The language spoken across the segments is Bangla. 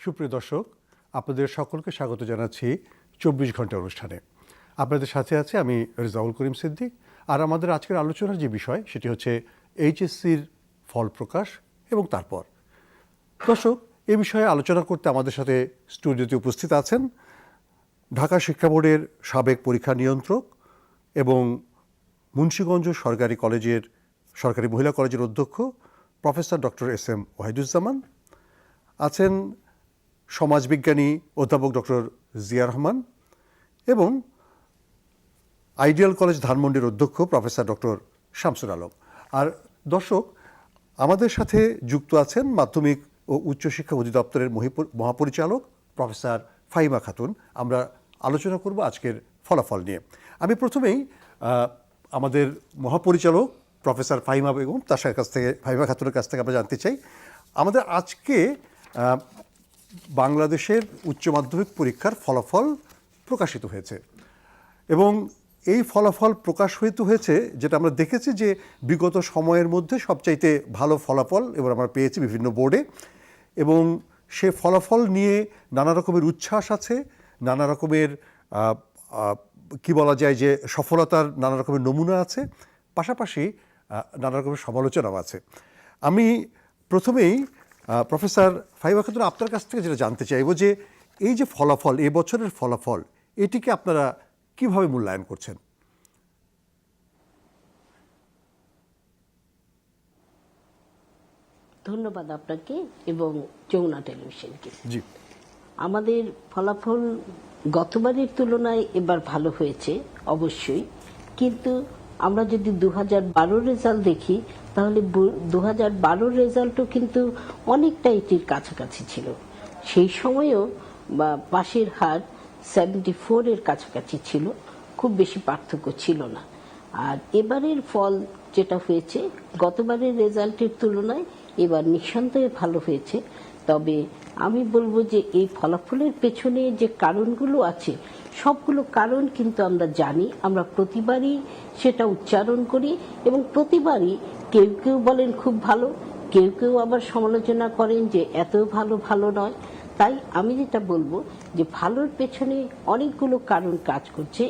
সুপ্রিয় দর্শক, আপনাদের সকলকে স্বাগত জানাচ্ছি 24 ঘন্টা অনুষ্ঠানে। আপনাদের সাথে আছে আমি রেজাউল করিম সিদ্দিক। আর আমাদের আজকের আলোচনার যে বিষয় সেটি হচ্ছে এইচএসসির ফল প্রকাশ এবং তারপর। দর্শক, এ বিষয়ে আলোচনা করতে আমাদের সাথে স্টুডিওতে উপস্থিত আছেন ঢাকা শিক্ষা বোর্ডের সাবেক পরীক্ষা নিয়ন্ত্রক এবং মুন্সিগঞ্জ সরকারি মহিলা কলেজের অধ্যক্ষ প্রফেসর ডক্টর এস.এম. ওয়াহিদুজ্জামান, আছেন সমাজবিজ্ঞানী অধ্যাপক ডক্টর জিয়া রহমান এবং আইডিয়াল কলেজ ধানমন্ডির অধ্যক্ষ প্রফেসর ডক্টর শামসুল আলম। আর দর্শক, আমাদের সাথে যুক্ত আছেন মাধ্যমিক ও উচ্চশিক্ষা অধিদপ্তরের মহাপরিচালক প্রফেসর ফাহিমা খাতুন। আমরা আলোচনা করব আজকের ফলাফল নিয়ে। আমি প্রথমেই আমাদের মহাপরিচালক প্রফেসর ফাহিমা খাতুনের কাছ থেকে আমরা জানতে চাই, আমাদের আজকে বাংলাদেশের উচ্চ মাধ্যমিক পরীক্ষার ফলাফল প্রকাশিত হয়েছে এবং এই ফলাফল প্রকাশ হয়েছে যেটা আমরা দেখেছি যে বিগত সময়ের মধ্যে সবচাইতে ভালো ফলাফল এবার আমরা পেয়েছি বিভিন্ন বোর্ডে, এবং সে ফলাফল নিয়ে নানা রকমের উচ্ছ্বাস আছে, নানা রকমের কি বলা যায় যে সফলতার নানা রকমের নমুনা আছে, পাশাপাশি নানা রকমের সমালোচনাও আছে। আমি প্রথমেই প্রফেসর ফাহিমা খাতুন আপনার কাছ থেকে যেটা জানতে চাইব যে এই যে ফলাফল, এই বছরের ফলাফল, এটিকে আপনারা কিভাবে মূল্যায়ন করছেন? ধন্যবাদ আপনাকে এবং যমুনা টেলিভিশনকে। জি, আমাদের ফলাফল গতবারের তুলনায় এবার ভালো হয়েছে অবশ্যই, কিন্তু আমরা যদি 2012 রেজাল্ট দেখি তাহলে 2012 রেজাল্টও কিন্তু অনেকটা এটির কাছাকাছি ছিল। সেই সময়েও পাশের হার 74 এর কাছাকাছি ছিল, খুব বেশি পার্থক্য ছিল না। আর এবারের ফল যেটা হয়েছে গতবারের রেজাল্টের তুলনায় এবার নিঃসন্দেহে ভালো হয়েছে। তবে আমি বলবো যে এই ফলাফলের পেছনে যে কারণগুলো আছে সবগুলো কারণ কিন্তু আমরা জানি, আমরা প্রতিবারই সেটা উচ্চারণ করি এবং প্রতিবারই কেউ কেউ বলেন খুব ভালো, কেউ কেউ আবার সমালোচনা করেন যে এত ভালো নয়। তাই আমি যেটা বলবো যে ভালোর পেছনে অনেকগুলো কারণ কাজ করছে।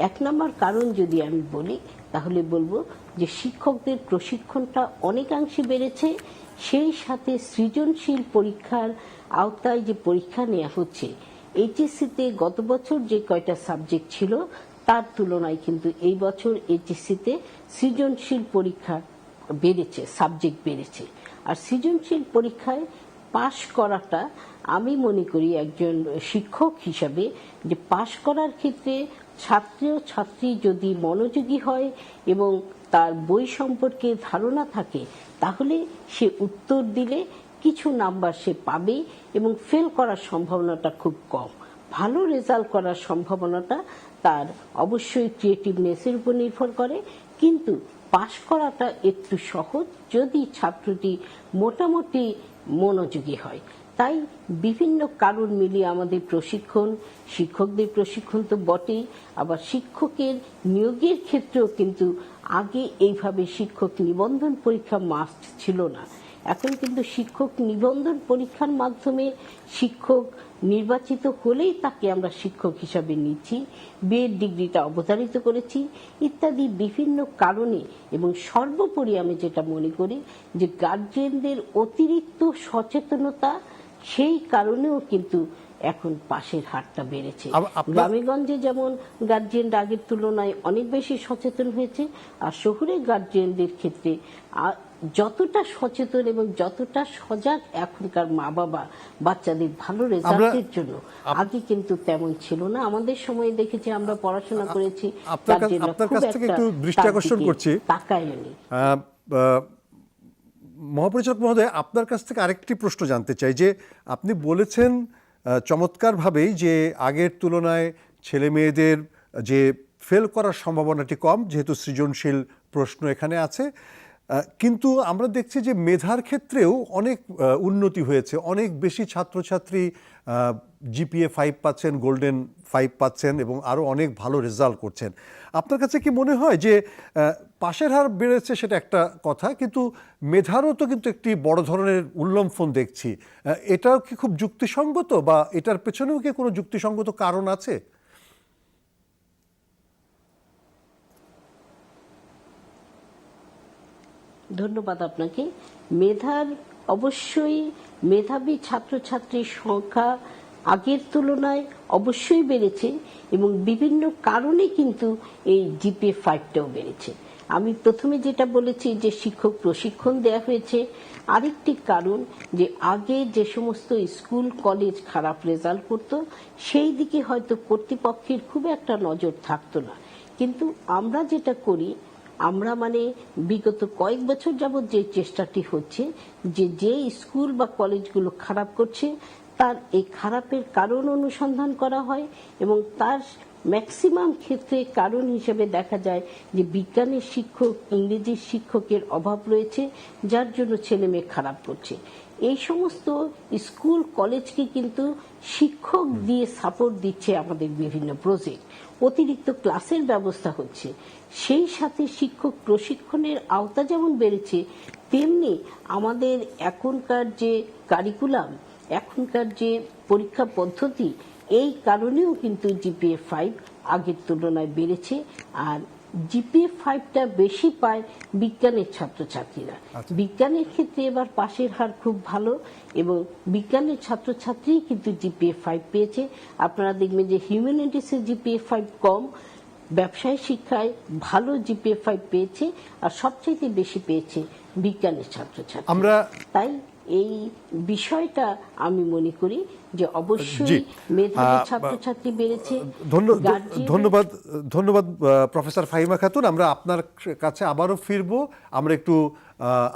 এক নম্বর কারণ যদি আমি বলি তাহলে বলবো যে শিক্ষকদের প্রশিক্ষণটা অনেকাংশে বেড়েছে, সেই সাথে সৃজনশীল পরীক্ষার আওতায় যে পরীক্ষা নেওয়া হচ্ছে, এইচএসসিতে গত বছর যে কয়টা সাবজেক্ট ছিল তার তুলনায় কিন্তু এই বছর এইচএসসিতে সৃজনশীল পরীক্ষা বেড়েছে, সাবজেক্ট বেড়েছে। আর সৃজনশীল পরীক্ষায় পাশ করাটা আমি মনে করি একজন শিক্ষক হিসাবে যে পাশ করার ক্ষেত্রে ছাত্রী যদি মনোযোগী হয় এবং তার বই সম্পর্কে ধারণা থাকে তাহলে সে উত্তর দিলে কিছু নাম্বার সে পাবে এবং ফেল করার সম্ভাবনাটা খুব কম। ভালো রেজাল্ট করার সম্ভাবনাটা তার অবশ্যই ক্রিয়েটিভনেসের উপর নির্ভর করে, কিন্তু পাশ করাটা একটু সহজ যদি ছাত্রটি মোটামুটি মনোযোগী হয়। তাই বিভিন্ন কারণ মিলিয়ে আমাদের শিক্ষকদের প্রশিক্ষণ তো বটেই, আবার শিক্ষকের নিয়োগের ক্ষেত্রেও কিন্তু আগে এইভাবে শিক্ষক নিবন্ধন পরীক্ষা মাস্ট ছিল না। এখন কিন্তু শিক্ষক নিবন্ধন পরীক্ষার মাধ্যমে শিক্ষক নির্বাচিত হলেই তাকে আমরা শিক্ষক হিসাবে নিচ্ছি, বিএড ডিগ্রিটা অবধারিত করেছি ইত্যাদি বিভিন্ন কারণে। এবং সর্বোপরি আমি যেটা মনে করি যে গার্জিয়ানদের অতিরিক্ত সচেতনতা, সেই কারণেও কিন্তু এখন পাশের হারটা বেড়েছে। গ্রামেগঞ্জে যেমন গার্জিয়ানরা আগের তুলনায় অনেক বেশি সচেতন হয়েছে, আর শহুরে গার্জিয়ানদের ক্ষেত্রে যতটা সচেতন এবং যতটা সজাগ এখনকার মা বাবা বাচ্চাদের ভালো রেজাল্টের জন্য, আগে কিন্তু তেমন ছিল না। আমাদের সময় দেখেছি, আমরা পড়াশোনা করেছি, আপনার কাছ থেকে একটু দৃষ্টি আকর্ষণ করছি, তাকায়নি। মহাপরিচালক মহোদয়, আপনার কাছ থেকে আরেকটি প্রশ্ন জানতে চাই যে আপনি বলেছেন চমৎকারভাবেই যে আগের তুলনায় ছেলে মেয়েদের যে ফেল করার সম্ভাবনাটি কম, যেহেতু সৃজনশীল প্রশ্ন এখানে আছে, কিন্তু আমরা দেখছি যে মেধার ক্ষেত্রেও অনেক উন্নতি হয়েছে, অনেক বেশি ছাত্রছাত্রী জিপিএ 5 পাচ্ছেন, গোল্ডেন 5 পাচ্ছেন এবং আরও অনেক ভালো রেজাল্ট করছেন। আপনার কাছে কি মনে হয় যে পাশের হার বেড়েছে সেটা একটা কথা, কিন্তু মেধারও তো কিন্তু একটি বড় ধরনের উল্লম্ফন দেখছি, এটাও কি খুব যুক্তিসঙ্গত, বা এটার পেছনেও কি কোনো যুক্তিসঙ্গত কারণ আছে? ধন্যবাদ আপনাকে। মেধার অবশ্যই মেধাবী ছাত্রছাত্রীর সংখ্যা আগের তুলনায় অবশ্যই বেড়েছে এবং বিভিন্ন কারণে কিন্তু এই জিপিএ 5টাও বেড়েছে। আমি প্রথমে যেটা বলেছি যে শিক্ষক প্রশিক্ষণ দেয়া হয়েছে, আরেকটি কারণ যে আগে যে সমস্ত স্কুল কলেজ খারাপ রেজাল্ট করত সেই দিকে হয়তো কর্তৃপক্ষের খুব একটা নজর থাকতো না, কিন্তু আমরা যেটা করি, আমরা বিগত কয়েক বছর যাবৎ যে চেষ্টাটি হচ্ছে যে স্কুল বা কলেজগুলো খারাপ করছে তার এই খারাপের কারণ অনুসন্ধান করা হয় এবং তার ম্যাক্সিমাম ক্ষেত্রে কারণ হিসেবে দেখা যায় যে বিজ্ঞানের শিক্ষক, ইংরেজির শিক্ষকের অভাব রয়েছে, যার জন্য ছেলে মেয়ে খারাপ করছে। এই সমস্ত স্কুল কলেজকে কিন্তু শিক্ষক দিয়ে সাপোর্ট দিচ্ছে আমাদের বিভিন্ন প্রজেক্ট, অতিরিক্ত ক্লাসের ব্যবস্থা হচ্ছে, সেই সাথে শিক্ষক প্রশিক্ষণের আওতা যেমন বেড়েছে তেমনি আমাদের এখনকার যে কারিকুলাম, এখনকার যে পরীক্ষা পদ্ধতি, এই কারণেও কিন্তু জিপিএ 5 আগের তুলনায় বেড়েছে। আর জিপিএ 5টা বেশি পায় বিজ্ঞানের ছাত্রছাত্রীরা। বিজ্ঞানের ক্ষেত্রে এবার পাশের হার খুব ভালো এবং বিজ্ঞানের ছাত্রছাত্রী কিন্তু জিপিএ 5 পেয়েছে। আপনারা দেখবেন যে হিউম্যানিটিসের জিপিএ 5 কম, ব্যবসায় শিক্ষায় ভালো জিপিএ 5 পেয়েছে, আর সবচেয়ে বেশি পেয়েছে বিজ্ঞানের ছাত্রছাত্রী। আমরা তাই এই বিষয়টা আমি মনে করি যে অবশ্যই মেধাবী ছাত্রছাত্রী বেড়েছে। ধন্যবাদ প্রফেসর ফাহিমা খাতুন। আমরা আপনার কাছে আবারও ফিরবো। আমরা একটু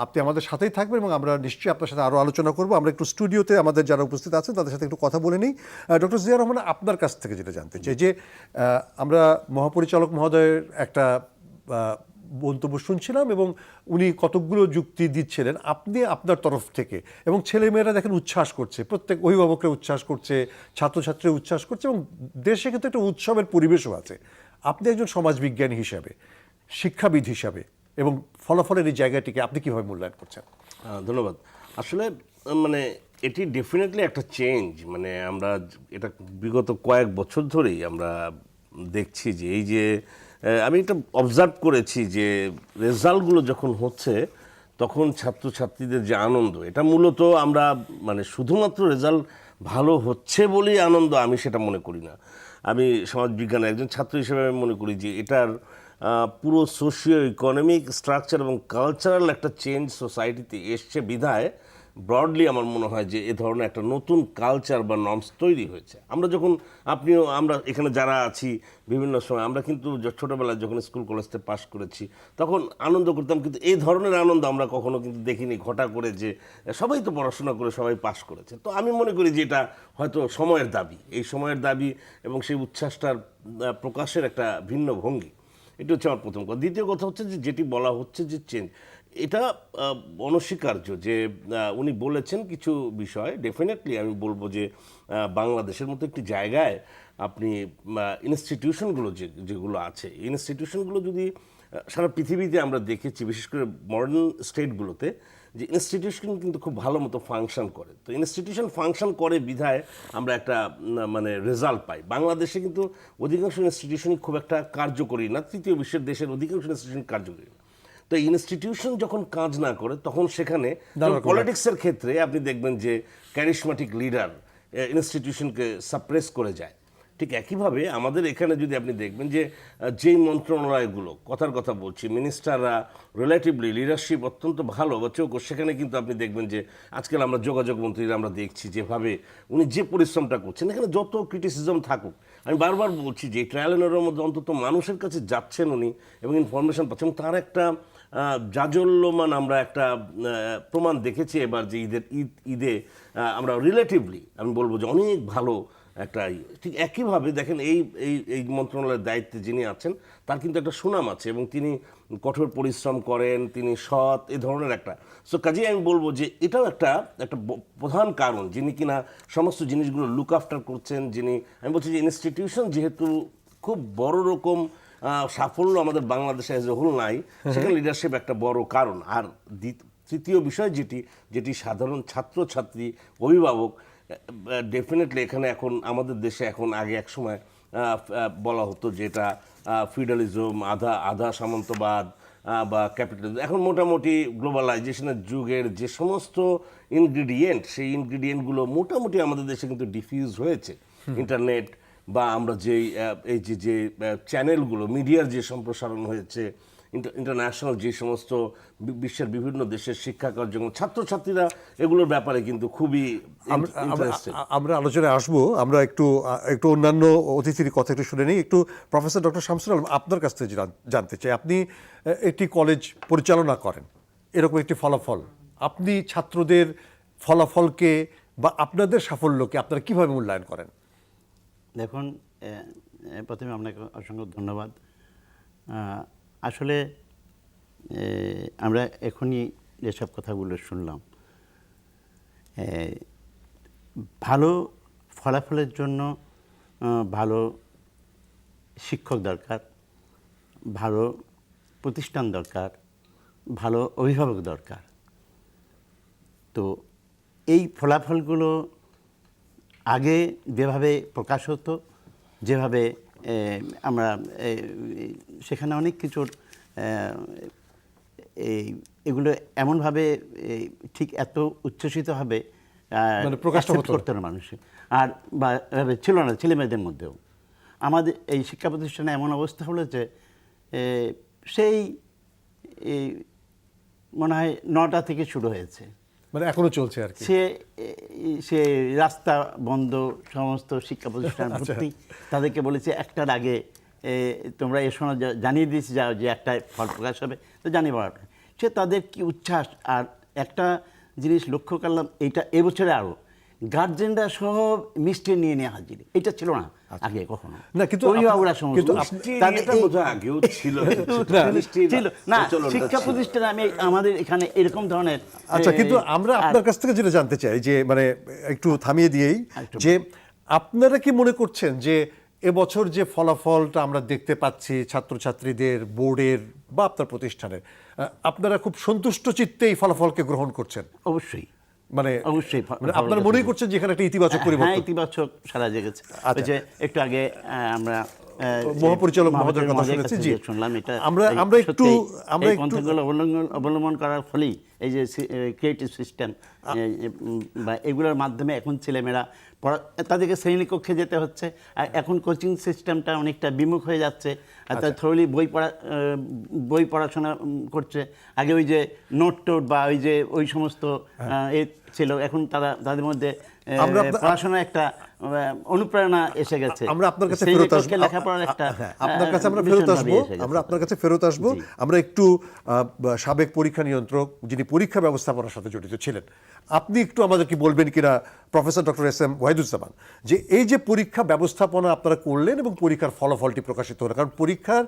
আপনি আমাদের সাথেই থাকবেন এবং আমরা নিশ্চয়ই আপনার সাথে আরও আলোচনা করব। আমরা একটু স্টুডিওতে আমাদের যারা উপস্থিত আছেন তাদের সাথে একটু কথা বলে নিই। ডক্টর জিয়া রহমান, আপনার কাছ থেকে যেটা জানতে চাই যে আমরা মহাপরিচালক মহোদয়ের একটা মন্তব্য শুনছিলাম এবং উনি কতকগুলো যুক্তি দিচ্ছিলেন, আপনি আপনার তরফ থেকে, এবং ছেলেমেয়েরা দেখেন উচ্ছ্বাস করছে, প্রত্যেক অভিভাবকরা উচ্ছ্বাস করছে, ছাত্রছাত্রীরা উচ্ছ্বাস করছে এবং দেশে কিন্তু একটা উৎসবের পরিবেশও আছে। আপনি একজন সমাজবিজ্ঞানী হিসাবে, শিক্ষাবিদ হিসাবে এবং ফলাফলের এই জায়গাটিকে আপনি কীভাবে মূল্যায়ন করছেন? ধন্যবাদ। আসলে এটি ডেফিনেটলি একটা চেঞ্জ। আমরা এটা বিগত কয়েক বছর ধরেই আমরা দেখছি যে এই যে আমি এটা অবজার্ভ করেছি যে রেজাল্টগুলো যখন হচ্ছে তখন ছাত্রছাত্রীদের যে আনন্দ, এটা মূলত আমরা শুধুমাত্র রেজাল্ট ভালো হচ্ছে বলেই আনন্দ, আমি সেটা মনে করি না। আমি সমাজবিজ্ঞানের একজন ছাত্র হিসেবে আমি মনে করি যে এটার পুরো সোশিও ইকোনমিক স্ট্রাকচার এবং কালচারাল একটা চেঞ্জ সোসাইটিতে এসছে বিধায় ব্রডলি আমার মনে হয় যে এ ধরনের একটা নতুন কালচার বা নর্মস তৈরি হয়েছে। আমরা যখন আমরা এখানে যারা আছি বিভিন্ন সময় আমরা কিন্তু ছোটোবেলায় যখন স্কুল কলেজতে পাশ করেছি তখন আনন্দ করতাম, কিন্তু এই ধরনের আনন্দ আমরা কখনো কিন্তু দেখিনি ঘটা করে যে সবাই তো পড়াশোনা করে সবাই পাশ করেছে। তো আমি মনে করি যে এটা হয়তো সময়ের দাবি, এই সময়ের দাবি এবং সেই উচ্ছ্বাসটার প্রকাশের একটা ভিন্ন ভঙ্গি। এটা হচ্ছে আমার প্রথম কথা। দ্বিতীয় কথা হচ্ছে যে যেটি বলা হচ্ছে যে চেঞ্জ, এটা অনস্বীকার্য যে উনি বলেছেন কিছু বিষয়। ডেফিনেটলি আমি বলবো যে বাংলাদেশের মতো একটি জায়গায় আপনি ইনস্টিটিউশনগুলো যেগুলো আছে, ইনস্টিটিউশনগুলো যদি সারা পৃথিবীতে আমরা দেখেছি, বিশেষ করে মডার্ন স্টেটগুলোতে, যে ইনস্টিটিউশন কিন্তু খুব ভালো মতো ফাংশন করে। তো ইনস্টিটিউশন ফাংশন করে বিধায় আমরা একটা রেজাল্ট পাই। বাংলাদেশে কিন্তু অধিকাংশ ইনস্টিটিউশনই খুব একটা কার্যকরী না, তৃতীয় বিশ্বের দেশের অধিকাংশ ইনস্টিটিউশন কার্যকরী না। তো ইনস্টিটিউশন যখন কাজ না করে তখন সেখানে পলিটিক্সের ক্ষেত্রে আপনি দেখবেন যে ক্যারিশমেটিক লিডার ইনস্টিটিউশনকে সাপ্রেস করে যায়। ঠিক একইভাবে আমাদের এখানে যদি আপনি দেখবেন যে যেই মন্ত্রণালয়গুলো, কথার কথা বলছি, মিনিস্টাররা রিলেটিভলি লিডারশিপ অত্যন্ত ভালো বা চৌকস, সেখানে কিন্তু আপনি দেখবেন যে আজকাল আমরা যোগাযোগ মন্ত্রীরা আমরা দেখছি যেভাবে উনি যে পরিশ্রমটা করছেন, এখানে যত ক্রিটিসিজম থাকুক, আমি বারবার বলছি যে ট্রায়াল এন্ড এররের মধ্যে অন্তত মানুষের কাছে যাচ্ছেন উনি এবং ইনফরমেশন পাচ্ছেন, তার একটা জাজল্যমান আমরা একটা প্রমাণ দেখেছি এবার যে ঈদে আমরা রিলেটিভলি আমি বলবো যে অনেক ভালো একটা ঠিক একইভাবে দেখেন এই এই এই মন্ত্রণালয়ের দায়িত্বে যিনি আছেন তার কিন্তু একটা সুনাম আছে এবং তিনি কঠোর পরিশ্রম করেন, তিনি সৎ, এই ধরনের একটা। সো কাজেই আমি বলবো যে এটাও একটা একটা প্রধান কারণ, যিনি কিনা সমস্ত জিনিসগুলো লুক আফটার করছেন, যিনি, আমি বলছি যে ইনস্টিটিউশন যেহেতু খুব বড় রকম সাফল্য আমাদের বাংলাদেশে এজ এ হোল নাই, সেখানে লিডারশিপ একটা বড় কারণ। আর তৃতীয় বিষয় যেটি সাধারণ ছাত্রছাত্রী, অভিভাবক, ডেফিনেটলি এখানে এখন আমাদের দেশে এখন আগে এক সময় বলা হতো যে এটা ফিউডালিজম, আধা সামন্তবাদ বা ক্যাপিটালিজম। এখন মোটামুটি গ্লোবালাইজেশনের যুগের যে সমস্ত ইনগ্রিডিয়েন্ট, সেই ইনগ্রিডিয়েন্টগুলো মোটামুটি আমাদের দেশে কিন্তু ডিফিউজ হয়েছে। ইন্টারনেট বা আমরা যেই এই যে চ্যানেলগুলো, মিডিয়ার যে সম্প্রসারণ হয়েছে, ইন্টারন্যাশনাল যে সমস্ত বিশ্বের বিভিন্ন দেশের শিক্ষা কার্যক্রম, ছাত্রছাত্রীরা এগুলোর ব্যাপারে কিন্তু খুবই ইন্টারেস্টেড। আমরা আলোচনায় আসবো। আমরা একটু অন্যান্য অতিথির কথা একটু শুনে নিই। একটু প্রফেসর ডক্টর শামসুল আলম, আপনার কাছ থেকে জানতে চাই, আপনি একটি কলেজ পরিচালনা করেন, এরকম একটি ফলাফল, আপনি ছাত্রদের ফলাফলকে বা আপনাদের সাফল্যকে আপনারা কিভাবে মূল্যায়ন করেন? দেখুন, প্রথমে আপনাকে অসংখ্য ধন্যবাদ। আসলে আমরা এখনই যেসব কথাগুলো শুনলাম, ভালো ফলাফলের জন্য ভালো শিক্ষক দরকার, ভালো প্রতিষ্ঠান দরকার, ভালো অভিভাবক দরকার। তো এই ফলাফলগুলো আগে যেভাবে প্রকাশ হতো, যেভাবে আমরা সেখানে অনেক কিছুর এগুলো এমনভাবে ঠিক এত উচ্ছ্বসিতভাবে প্রকাশ করতো না মানুষ, আর বা ছিল না ছেলেমেয়েদের মধ্যেও। আমাদের এই শিক্ষা প্রতিষ্ঠানে এমন অবস্থা হলো যে সেই মনে হয় 9টা থেকে শুরু হয়েছে, মানে এখনো চলছে আর কি। সে রাস্তা বন্ধ, সমস্ত শিক্ষা প্রতিষ্ঠান ভর্তি। তাদেরকে বলেছে 1টার আগে তোমরা এসো না, জানিয়ে দিয়েছি যাও যে 1টায় ফল প্রকাশ হবে, তো জানিয়ে বলাটা। সে তাদের কি উচ্ছ্বাস। আর একটা জিনিস লক্ষ্য করলাম, এইটা এবছরে আরও গার্জেনরা সব মিষ্টি নিয়ে নিয়ে হাজির। এটা ছিল না আগে কখনো। না, কিন্তু অভিভাবকরা কিন্তু আগেও ছিল না শিক্ষা প্রতিষ্ঠানে। আমি আমাদের এখানে এরকম ধরনের। আচ্ছা, কিন্তু আমরা আপনার কাছ থেকে যেটা জানতে চাই যে মানে একটু থামিয়ে দিয়েই, যে আপনারা কি মনে করছেন যে এবছর যে ফলাফলটা আমরা দেখতে পাচ্ছি ছাত্রছাত্রীদের, বোর্ডের বা আপনার প্রতিষ্ঠানের, আপনারা খুব সন্তুষ্ট চিত্তে এই ফলাফলকে গ্রহণ করছেন? অবশ্যই, মানে অবশ্যই আপনারা মনেই করছেন যে এখানে একটা ইতিবাচক পরিবর্তন? হ্যাঁ, ইতিবাচক সারা জেগেছে। যে একটু আগে আমরা মহাপরিচালক মহোদয়ের কথা শুনেছি, জি শুনলাম। এটা আমরা একটু পন্থাগুলো অবলম্বন করার ফলেই এই যে ক্রিয়েটিভ সিস্টেম বা এগুলোর মাধ্যমে এখন ছেলেমেয়েরা তাদেরকে শ্রেণীকক্ষে যেতে হচ্ছে। আর এখন কোচিং সিস্টেমটা অনেকটা বিমুখ হয়ে যাচ্ছে। থ্রোলি বই পড়াশোনা করছে। আগে ওই যে নোট বা ওই সমস্ত ছিল, এখন তাদের মধ্যে পড়াশোনার একটা অনুপ্রেরণা এসে গেছে। আমরা আপনার কাছে ফেরত আসবো, লেখাপড়ার একটা আপনার কাছে আমরা ফেরত আসবো। আমরা একটু সাবেক পরীক্ষা নিয়ন্ত্রক, যিনি পরীক্ষা ব্যবস্থাপনার সাথে জড়িত ছিলেন, আপনি একটু আমাদেরকে বলবেন কিনা, প্রফেসর ডক্টর এস.এম. ওয়াহিদুজ্জামান, যে এই যে পরীক্ষা ব্যবস্থাপনা আপনারা করলেন এবং পরীক্ষার ফলাফলটি প্রকাশিত হলো, কারণ পরীক্ষার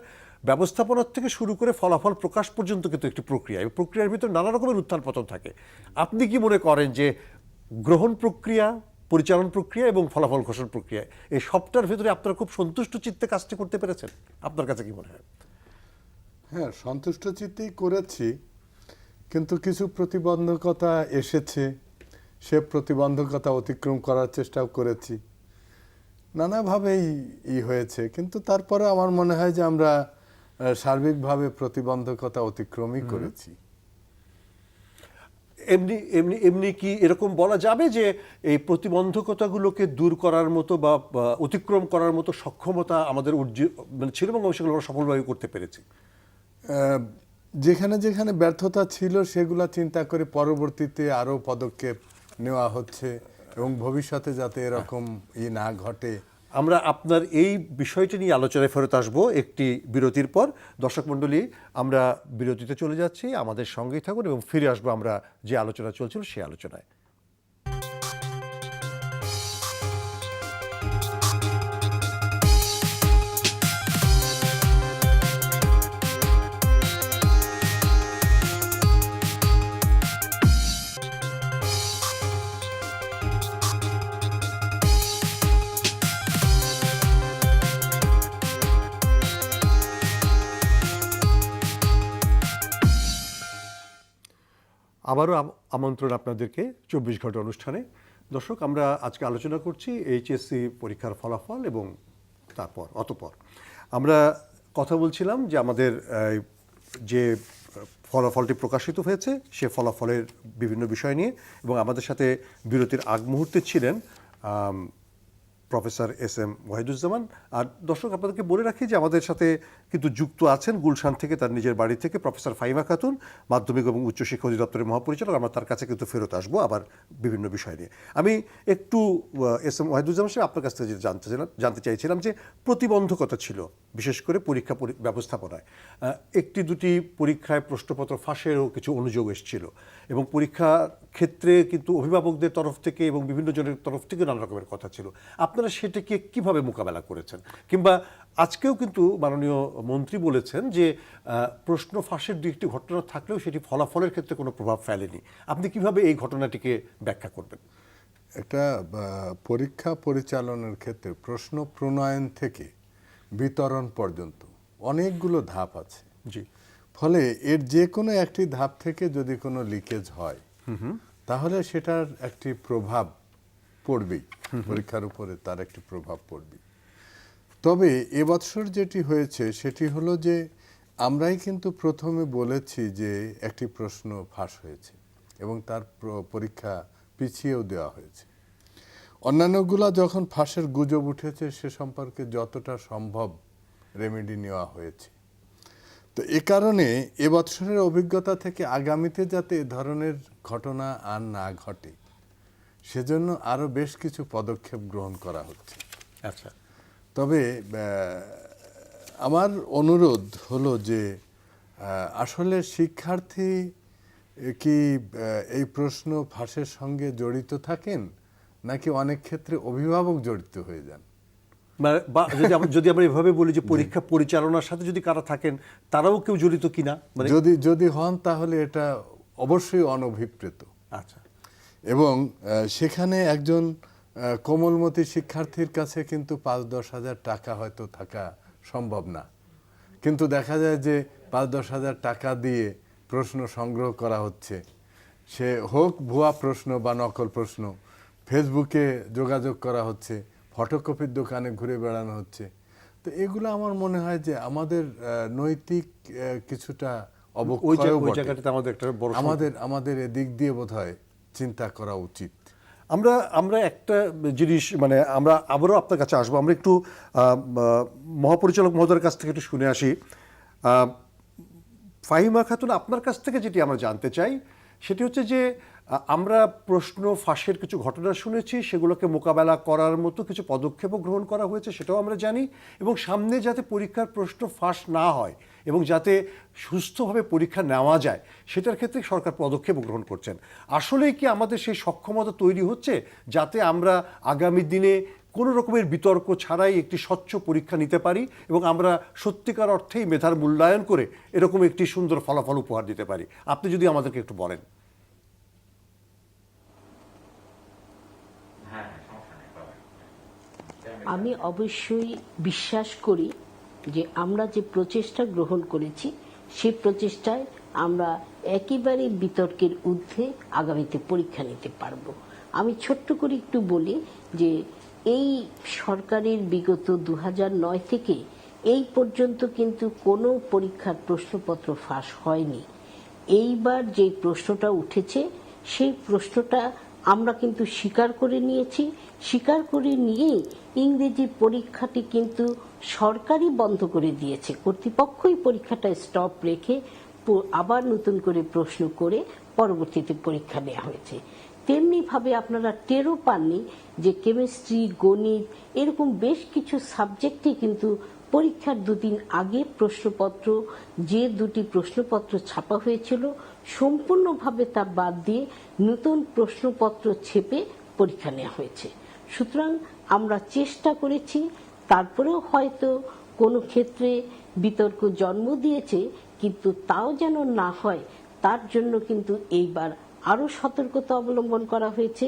ব্যবস্থাপনার থেকে শুরু করে ফলাফল প্রকাশ পর্যন্ত কিন্তু একটি প্রক্রিয়া, এই প্রক্রিয়ার ভিতরে নানা রকমের উত্থান পতন থাকে। আপনি কি মনে করেন যে গ্রহণ প্রক্রিয়া, পরিচালন প্রক্রিয়া এবং ফলাফল ঘোষণ প্রক্রিয়া, এই সবটার ভিতরে আপনারা খুব সন্তুষ্ট চিত্তে কাজটি করতে পেরেছেন? আপনার কাছে কি মনে হয়? হ্যাঁ, সন্তুষ্ট চিত্তেই করেছি, কিন্তু কিছু প্রতিবন্ধকতা এসেছে। সে প্রতিবন্ধকতা অতিক্রম করার চেষ্টাও করেছি, নানাভাবেই হয়েছে। কিন্তু তারপরে আমার মনে হয় যে আমরা সার্বিকভাবে প্রতিবন্ধকতা অতিক্রমই করেছি। এমনি কি এরকম বলা যাবে যে এই প্রতিবন্ধকতাগুলোকে দূর করার মতো বা অতিক্রম করার মতো সক্ষমতা আমাদের মানে ছিল এবং সেগুলো আমরা সফলভাবে করতে পেরেছি? যেখানে যেখানে ব্যর্থতা ছিল সেগুলো চিন্তা করে পরবর্তীতে আরও পদক্ষেপ নেওয়া হচ্ছে এবং ভবিষ্যতে যাতে এরকম না ঘটে। আমরা আপনার এই বিষয়টি নিয়ে আলোচনায় ফেরত আসবো একটি বিরতির পর। দর্শক মণ্ডলী, আমরা বিরতিতে চলে যাচ্ছি, আমাদের সঙ্গেই থাকুন এবং ফিরে আসবো আমরা যে আলোচনা চলছিল সেই আলোচনায়। আবারও আমন্ত্রণ আপনাদেরকে 24 ঘন্টা অনুষ্ঠানে। দর্শক, আমরা আজকে আলোচনা করছি এইচএসসি পরীক্ষার ফলাফল এবং অতঃপর আমরা কথা বলছিলাম যে আমাদের যে ফলাফলটি প্রকাশিত হয়েছে সে ফলাফলের বিভিন্ন বিষয় নিয়ে, এবং আমাদের সাথে বিরতির আগ মুহূর্তে ছিলেন প্রফেসর এস.এম. ওয়াহিদুজ্জামান। আর দর্শক, আপনাদেরকে বলে রাখি যে আমাদের সাথে কিন্তু যুক্ত আছেন গুলশান থেকে, তার নিজের বাড়ি থেকে, প্রফেসর ফাহিমা খাতুন, মাধ্যমিক এবং উচ্চশিক্ষা অধিদপ্তরের মহাপরিচালক। আমরা তার কাছে কিন্তু ফেরত আসবো আবার বিভিন্ন বিষয় নিয়ে। আমি একটু এস.এম. ওয়াহিদুজ্জামান সাহেব আপনার কাছ থেকে যেটা জানতে চাইছিলাম যে প্রতিবন্ধকতা ছিল বিশেষ করে পরীক্ষা ব্যবস্থাপনায়। একটি দুটি পরীক্ষায় প্রশ্নপত্র ফাঁসেরও কিছু অনুযোগ এসেছিল, এবং পরীক্ষা ক্ষেত্রে কিন্তু অভিভাবকদের তরফ থেকে এবং বিভিন্ন জনের তরফ থেকে নানা রকমের কথা ছিল। আপনারা সেটাকে কিভাবে মোকাবেলা করেছেন? কিংবা আজকেও কিন্তু মাননীয় মন্ত্রী বলেছেন যে প্রশ্ন ফাঁসের দু একটি ঘটনা থাকলেও সেটি ফলাফলের ক্ষেত্রে কোনো প্রভাব ফেলেনি। আপনি কিভাবে এই ঘটনাটিকে ব্যাখ্যা করবেন? একটা পরীক্ষা পরিচালনার ক্ষেত্রে প্রশ্ন প্রণয়ন থেকে বিতরণ পর্যন্ত অনেকগুলো ধাপ আছে। জি। ফলে এর যে কোনো একটি ধাপ থেকে যদি কোনো লিকেজ হয় তাহলে সেটার একটি প্রভাব পড়বেই, পরীক্ষার উপরে তার একটি প্রভাব পড়বে। তবে এবছর যেটি হয়েছে সেটি হলো যে আমরাই কিন্তু প্রথমে বলেছি যে একটি প্রশ্ন ফাঁস হয়েছে এবং তার পরীক্ষা পিছিয়েও দেওয়া হয়েছে। অন্যান্যগুলা যখন ফাঁসের গুজব উঠেছে সে সম্পর্কে যতটা সম্ভব রেমেডি নেওয়া হয়েছে। তো এ কারণে এবছরের অভিজ্ঞতা থেকে আগামীতে যাতে এ ধরনের ঘটনা আর না ঘটে সেজন্য আরও বেশ কিছু পদক্ষেপ গ্রহণ করা হচ্ছে। আচ্ছা। তবে আমার অনুরোধ হলো যে আসলে শিক্ষার্থী কি এই প্রশ্ন ফাঁসের সঙ্গে জড়িত থাকেন, নাকি অনেক ক্ষেত্রে অভিভাবক জড়িত হয়ে যান? বা যদি আমরা এভাবে বলি যে পরীক্ষা পরিচালনার সাথে যদি কারা থাকেন তারাও কেউ জড়িত কিনা, যদি হন তাহলে এটা অবশ্যই অনভিপ্রেত। আচ্ছা। এবং সেখানে একজন কোমলমতি শিক্ষার্থীর কাছে কিন্তু 5-10 হাজার টাকা হয়তো থাকা সম্ভব না, কিন্তু দেখা যায় যে 5-10 হাজার টাকা দিয়ে প্রশ্ন সংগ্রহ করা হচ্ছে, সে হোক ভুয়া প্রশ্ন বা নকল প্রশ্ন, ফেসবুকে যোগাযোগ করা হচ্ছে, ফটোকপির দোকানে ঘুরে বেড়ানো হচ্ছে। তো এগুলো আমার মনে হয় যে আমাদের নৈতিক কিছুটা অবক্ষয়, আমাদের এদিক দিয়ে বোধহয় চিন্তা করা উচিত। আমরা একটা জিনিস আমরা আবারও আপনার কাছে আসবো। আমরা একটু মহাপরিচালক মহোদয়ের কাছ থেকে একটু শুনে আসি। ফাহিমা খাতুন, আপনার কাছ থেকে যেটি আমরা জানতে চাই সেটি হচ্ছে যে আমরা প্রশ্ন ফাঁসের কিছু ঘটনা শুনেছি, সেগুলোকে মোকাবেলা করার মতো কিছু পদক্ষেপও গ্রহণ করা হয়েছে সেটাও আমরা জানি, এবং সামনে যাতে পরীক্ষার প্রশ্ন ফাঁস না হয় এবং যাতে সুস্থভাবে পরীক্ষা নেওয়া যায় সেটার ক্ষেত্রে সরকার পদক্ষেপও গ্রহণ করছেন। আসলেই কি আমাদের সেই সক্ষমতা তৈরি হচ্ছে যাতে আমরা আগামী দিনে কোনো রকমের বিতর্ক ছাড়াই একটি স্বচ্ছ পরীক্ষা নিতে পারি এবং আমরা সত্যিকার অর্থেই মেধার মূল্যায়ন করে এরকম একটি সুন্দর ফলাফল উপহার দিতে পারি? আপনি যদি আমাদেরকে একটু বলেন। আমি অবশ্যই বিশ্বাস করি যে আমরা যে প্রচেষ্টা গ্রহণ করেছি সেই প্রচেষ্টায় আমরা একেবারে বিতর্কের ঊর্ধ্বে আগামীতে পরীক্ষা নিতে পারব। আমি ছোট্ট করে একটু বলি যে এই সরকারের বিগত 2009 থেকে এই পর্যন্ত কিন্তু কোনো পরীক্ষার প্রশ্নপত্র ফাঁস হয়নি। এইবার যে প্রশ্নটা উঠেছে সেই প্রশ্নটা আমরা কিন্তু স্বীকার করে নিয়েছি। স্বীকার করে নিয়েই ইংরেজি পরীক্ষাটি কিন্তু সরকারই বন্ধ করে দিয়েছে, কর্তৃপক্ষই পরীক্ষাটা স্টপ রেখে আবার নতুন করে প্রশ্ন করে পরবর্তীতে পরীক্ষা নেওয়া হয়েছে। তেমনিভাবে আপনারা টেরও পাননি যে কেমিস্ট্রি, গণিত এরকম বেশ কিছু সাবজেক্টে কিন্তু পরীক্ষার দুদিন আগে প্রশ্নপত্র, যে দুটি প্রশ্নপত্র ছাপা হয়েছিল সম্পূর্ণভাবে তা বাদ দিয়ে নতুন প্রশ্নপত্র ছেপে পরীক্ষা নেওয়া হয়েছে। সুতরাং আমরা চেষ্টা করেছি, তারপরেও হয়তো কোনো ক্ষেত্রে বিতর্ক জন্ম দিয়েছে, কিন্তু তাও যেন না হয় তার জন্য কিন্তু এইবার আরো সতর্কতা অবলম্বন করা হয়েছে,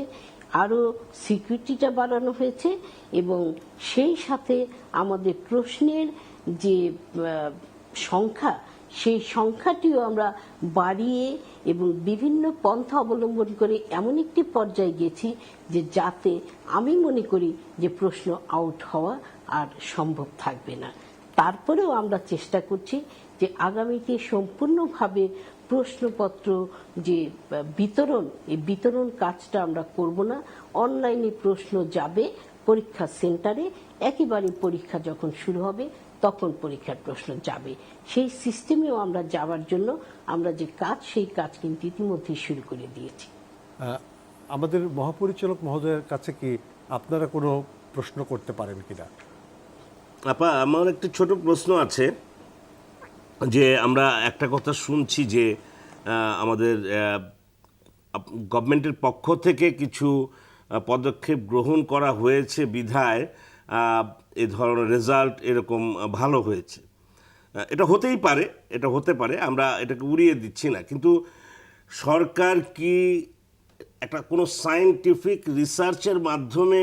আরো সিকিউরিটিটা বাড়ানো হয়েছে, এবং সেই সাথে আমাদের প্রশ্নের যে সংখ্যা সেই সংখ্যাটিও আমরা বাড়িয়ে এবং বিভিন্ন পন্থা অবলম্বন করে এমন একটি পর্যায়ে গেছি যে যাতে আমি মনে করি যে প্রশ্ন আউট হওয়া আর সম্ভব থাকবে না। তারপরেও আমরা চেষ্টা করছি যে আগামীতে সম্পূর্ণভাবে প্রশ্নপত্র যে বিতরণ, এই বিতরণ কাজটা আমরা করব না। অনলাইনে প্রশ্ন যাবে পরীক্ষা সেন্টারে, একেবারে পরীক্ষা যখন শুরু হবে তখন পরীক্ষার প্রশ্ন যাবে। সেই সিস্টেমেও আমরা যাওয়ার জন্য আমরা যে কাজ, সেই কাজ কিন্তু ইতিমধ্যেই শুরু করে দিয়েছি। আমাদের মহাপরিচালক মহোদয়ের কাছে কি আপনারা কোনো প্রশ্ন করতে পারেন কিনা? আপা, আমার একটা ছোট প্রশ্ন আছে যে আমরা একটা কথা শুনছি যে আমাদের গভর্নমেন্টের পক্ষ থেকে কিছু পদক্ষেপ গ্রহণ করা হয়েছে বিধায় এ ধরনের রেজাল্ট এরকম ভালো হয়েছে। এটা হতেই পারে, এটা হতে পারে, আমরা এটাকে উড়িয়ে দিচ্ছি না, কিন্তু সরকার কি একটা কোনো সায়েন্টিফিক রিসার্চের মাধ্যমে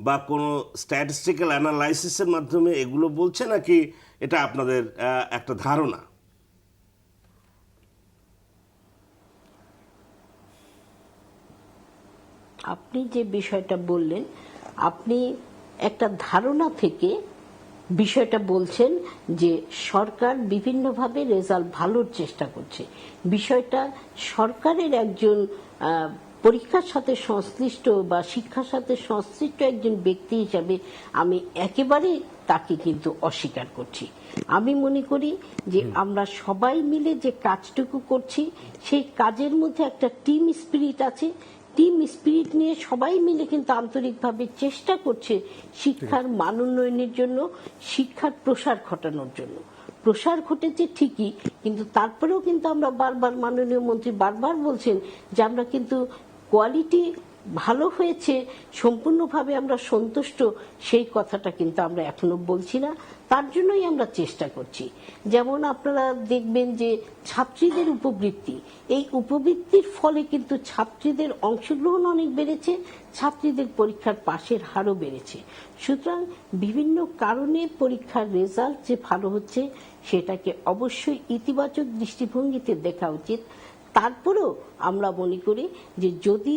বা কোনো স্ট্যাটিস্টিক্যাল অ্যানালাইসিসের মাধ্যমে এগুলো বলছে, নাকি এটা আপনাদের একটা ধারণা? আপনি যে বিষয়টা বললেন, আপনি একটা ধারণা থেকে বিষয়টা বলছেন যে সরকার বিভিন্নভাবে রেজাল্ট ভালোর চেষ্টা করছে। বিষয়টা সরকারের একজন পরীক্ষার সাথে সংশ্লিষ্ট বা শিক্ষার সাথে সংশ্লিষ্ট একজন ব্যক্তি হিসাবে আমি একেবারে তাকে কিন্তু অস্বীকার করছি। আমি মনে করি যে আমরা সবাই মিলে যে কাজটুকু করছি সেই কাজের মধ্যে একটা টিম স্পিরিট আছে। টিম স্পিরিট নিয়ে সবাই মিলে কিন্তু আন্তরিকভাবে চেষ্টা করছে শিক্ষার মান উন্নয়নের জন্য, শিক্ষার প্রসার ঘটানোর জন্য। প্রসার ঘটেছে ঠিকই, কিন্তু তারপরেও কিন্তু আমরা বারবার, মাননীয় মন্ত্রী বারবার বলছেন যে আমরা কিন্তু কোয়ালিটি ভালো হয়েছে, সম্পূর্ণভাবে আমরা সন্তুষ্ট, সেই কথাটা কিন্তু আমরা এখনো বলছি না। তার জন্যই আমরা চেষ্টা করছি। যেমন আপনারা দেখবেন যে ছাত্রীদের উপবৃত্তি, এই উপবৃত্তির ফলে কিন্তু ছাত্রীদের অংশগ্রহণ অনেক বেড়েছে, ছাত্রীদের পরীক্ষার পাশের হারও বেড়েছে। সুতরাং বিভিন্ন কারণে পরীক্ষার রেজাল্ট যে ভালো হচ্ছে সেটাকে অবশ্যই ইতিবাচক দৃষ্টিভঙ্গিতে দেখা উচিত। তারপরেও আমরা মনে করি যে যদি